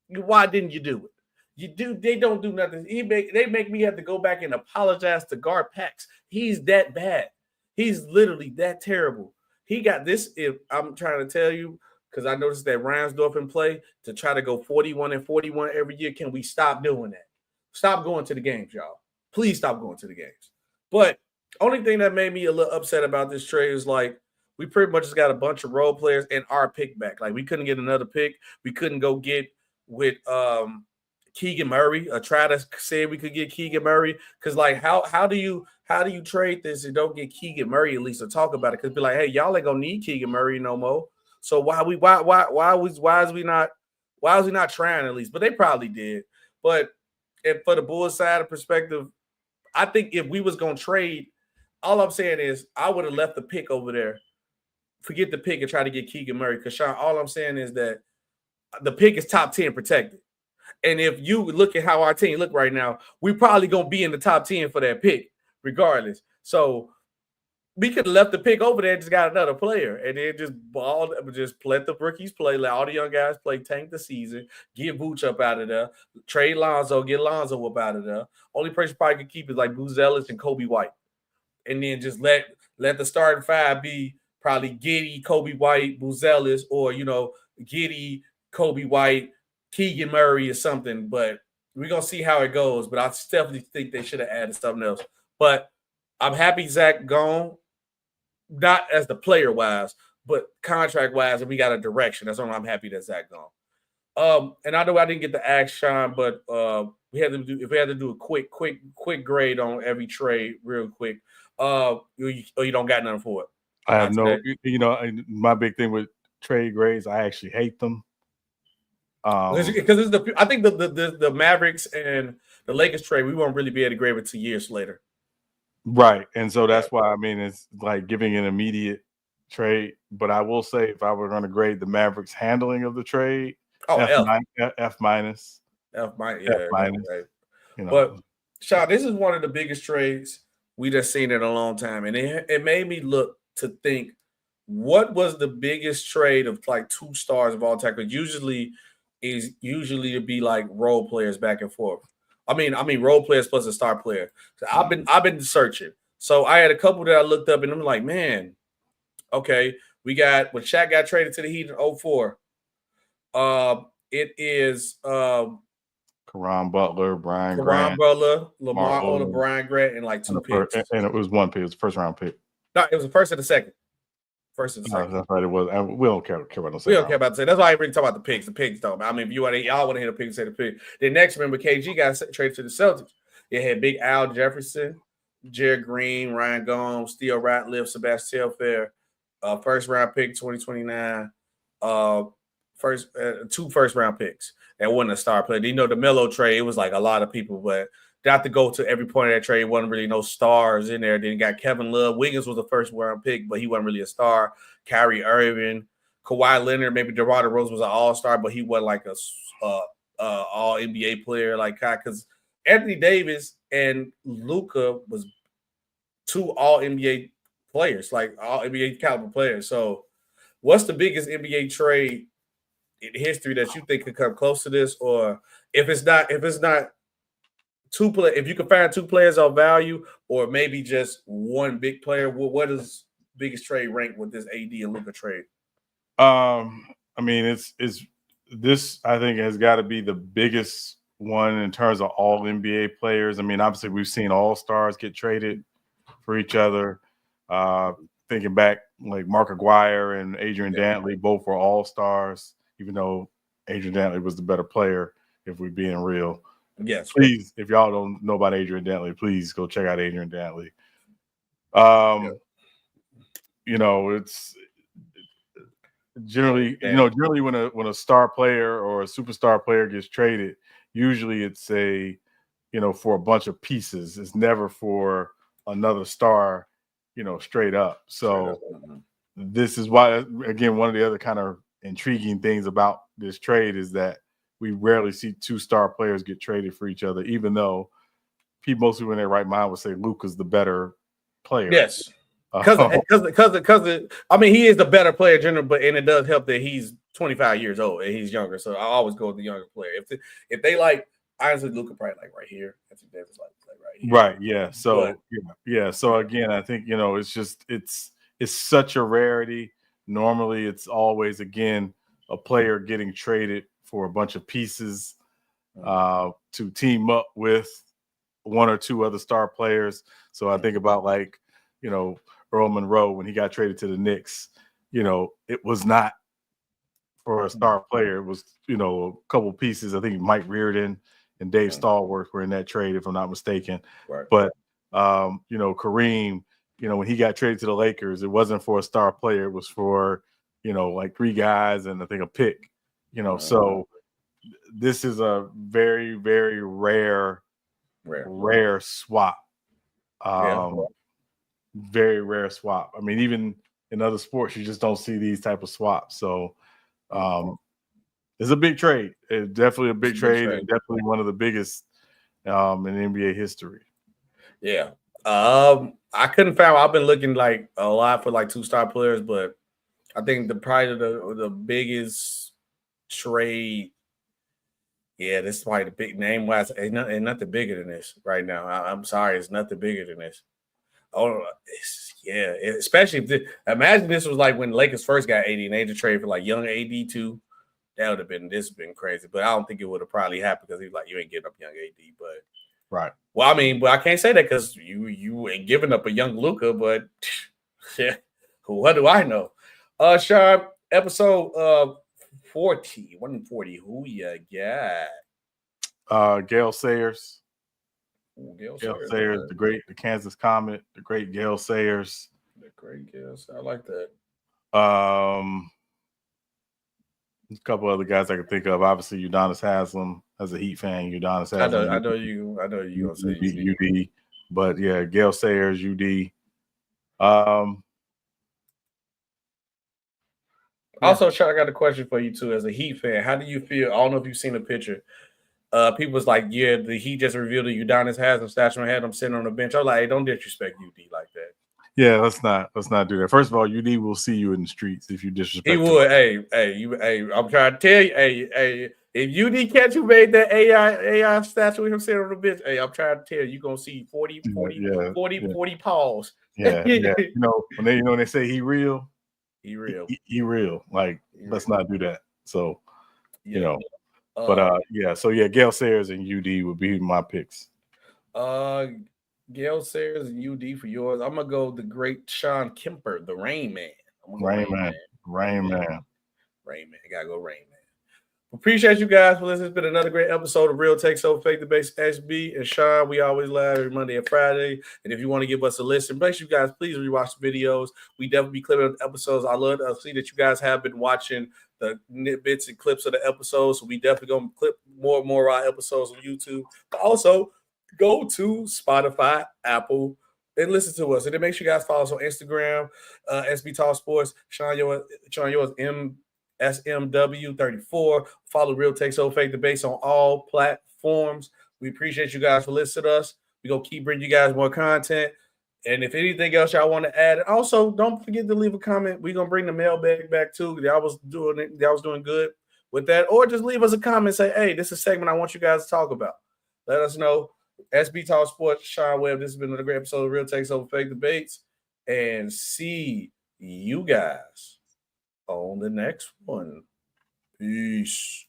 him. Why didn't you do it? They don't do nothing. They make me have to go back and apologize to Garpax. He's that bad. He's literally that terrible. He got this, if I'm trying to tell you, because I noticed that Reinsdorf in play to try to go 41 and 41 every year. Can we stop doing that? Stop going to the games, y'all. Please stop going to the games. But only thing that made me a little upset about this trade is, like, we pretty much just got a bunch of role players and our pick back. Like we couldn't get another pick. We couldn't go get with Keegan Murray. Travis said we could get Keegan Murray because like how do you trade this and don't get Keegan Murray at least to talk about it? Because be like, hey, y'all ain't gonna need Keegan Murray no more. So why is we not trying at least? But they probably did. But if for the Bulls side of perspective, I think if we was gonna trade, all I'm saying is I would have left the pick over there. Forget the pick and try to get Keegan Murray. Because Sean, all I'm saying is that the pick is top 10 protected. And if you look at how our team look right now, we probably gonna be in the top 10 for that pick, regardless. So we could have left the pick over there and just got another player. And then just let the rookies play, let all the young guys play, tank the season, get Vooch up out of there, trade Lonzo, get Lonzo up out of there. Only person probably could keep is like Buzelis and Kobe White. And then just let the starting five be probably Giddey, Kobe White, Buzelis, or, Giddey, Kobe White, Keegan Murray or something. But we're going to see how it goes. But I definitely think they should have added something else. But I'm happy Zach gone, not as the player-wise, but contract-wise, and we got a direction. That's why I'm happy that Zach gone. And I know I didn't get to ask Sean, but if we had to do a quick grade on every trade real quick, you don't got nothing for it. I have no, my big thing with trade grades, I actually hate them. Because I think the Mavericks and the Lakers trade, we won't really be able to grade it 2 years later. Right. And so that's why, I mean, it's like giving an immediate trade. But I will say, if I were going to grade the Mavericks handling of the trade, F minus. F minus. Yeah. Right. But Sean, this is one of the biggest trades we just seen in a long time. And it made me look to think, what was the biggest trade of like two stars of all time? Because usually to be like role players back and forth. I mean role players plus a star player. So I've been searching. So I had a couple that I looked up and I'm like, man, okay, we got when Shaq got traded to the Heat in 2004. It is Caron Butler, Brian Grant, Butler, Lamar Odom, Brian Grant, and like two picks. And it was one pick. It was a first round pick. No, it was the first and the second. First and second. That's right. It was. We don't care about the second. We don't care about the second. That's why I really talk about the picks. The picks don't. I mean, if y'all want to hear the picks, say the pick. Then next, remember, KG got traded to the Celtics. It had Big Al Jefferson, Jared Green, Ryan Gomes, Theo Ratliff, Sebastian Fair, first round pick 2029, two first round picks. That wasn't a star player. The Melo trade, it was like a lot of people, but got to go to every point of that trade. Wasn't really no stars in there. Then you got Kevin Love. Wiggins was the first round pick, but he wasn't really a star. Kyrie Irving, Kawhi Leonard, maybe DeMar DeRozan was an all-star, but he wasn't like a all NBA player like because Anthony Davis and Luka was two all NBA players, like all NBA caliber players. So what's the biggest NBA trade in history that you think could come close to this? Or if it's not if you can find two players of value, or maybe just one big player, what is biggest trade rank with this AD and Luka trade? I mean, it's this, I think, has got to be the biggest one in terms of all NBA players. I mean, obviously we've seen all stars get traded for each other. Thinking back, like Mark Aguirre and Adrian Dantley, both were all stars, even though Adrian Dantley was the better player, if we're being real. Yes. Please, if y'all don't know about Adrian Dantley, please go check out Adrian Dantley. It's generally, generally when a star player or a superstar player gets traded, usually it's for a bunch of pieces. It's never for another star, straight up. So this is why, again, one of the other kind of intriguing things about this trade is that we rarely see two star players get traded for each other, even though most people in their right mind would say Luka's the better player. Yes. Because I mean, he is the better player generally, and it does help that he's 25 years old and he's younger. So I always go with the younger player. If they like, honestly, Luka probably like right here. Anthony Davis like right here. Right. Yeah. So So again, I think it's just it's such a rarity. Normally, it's always again a player getting traded for a bunch of pieces to team up with one or two other star players. So I think about Earl Monroe when he got traded to the Knicks. It was not for a star player. It was, a couple pieces. I think Mike Reardon and Dave Stallworth were in that trade, if I'm not mistaken. Right. But, Kareem, when he got traded to the Lakers, it wasn't for a star player. It was for, like 3 guys and I think a pick, So this is a very, very rare swap. Very rare swap. I mean, even in other sports, you just don't see these type of swaps. So it's a big trade. It's definitely a big trade and definitely one of the biggest in NBA history. Yeah. I couldn't find. I've been looking like a lot for like 2-star players, but I think the biggest trade. Yeah, this is probably the big name wise. Ain't nothing bigger than this right now. I'm sorry, it's nothing bigger than this. Especially imagine this was like when Lakers first got AD and they had to trade for like young AD too. That would have been crazy. But I don't think it would have probably happened because he was like, you ain't getting up young AD. But right. Well, I mean, but I can't say that because you ain't giving up a young Luka. But yeah, what do I know? Sean, episode 40, 140. Who you got? Gale Sayers. Gale Sayers, the Kansas Comet, the great Gale Sayers. The great Gale. I like that. A couple other guys I could think of. Obviously, Udonis Haslem. As a Heat fan, Udonis Haslem. I know you gonna say UD. But yeah, Gale Sayers, UD. Also, Sean, I got a question for you too. As a Heat fan, how do you feel? I don't know if you've seen the picture. People was like, yeah, the Heat just revealed that Udonis Haslem statue and had him sitting on the bench. I was like, hey, don't disrespect UD like that. Yeah, let's not do that. First of all, UD will see you in the streets if you disrespect. He would. Hey, I'm trying to tell you, hey, if UD catch who made that AI statue with him sitting on the bench, hey, I'm trying to tell you, you're gonna see 40 paws. Yeah. When they say he real. He real. Like, let's not do that. So, Gale Sayers and UD would be my picks. Gale Sayers and UD for yours. I'm gonna go the great Sean Kemper, the Rain Man. Rain Man. Gotta go Rain Man. Appreciate you guys for listening. It's been another great episode of Real Take So Fake the Base. SB and Sean, we always live every Monday and Friday. And if you want to give us a listen, make sure you guys please rewatch the videos. We definitely be clipping up episodes. I love to see that you guys have been watching the bits and clips of the episodes. So we definitely gonna clip more and more of our episodes on YouTube. But also go to Spotify, Apple, and listen to us. And then make sure you guys follow us on Instagram, SBtalksports. Sean, yours SMW34. Follow Real Take So Fake the Base on all platforms. We appreciate you guys for listening to us. We're going to keep bringing you guys more content. And if anything else y'all want to add, also don't forget to leave a comment. We're going to bring the mailbag back too. Y'all was doing good with that. Or just leave us a comment. Say, hey, this is a segment I want you guys to talk about. Let us know. SB Talk Sports, Sean Webb. This has been another great episode of Real Take So Fake Debates. And see you guys on the next one. Peace.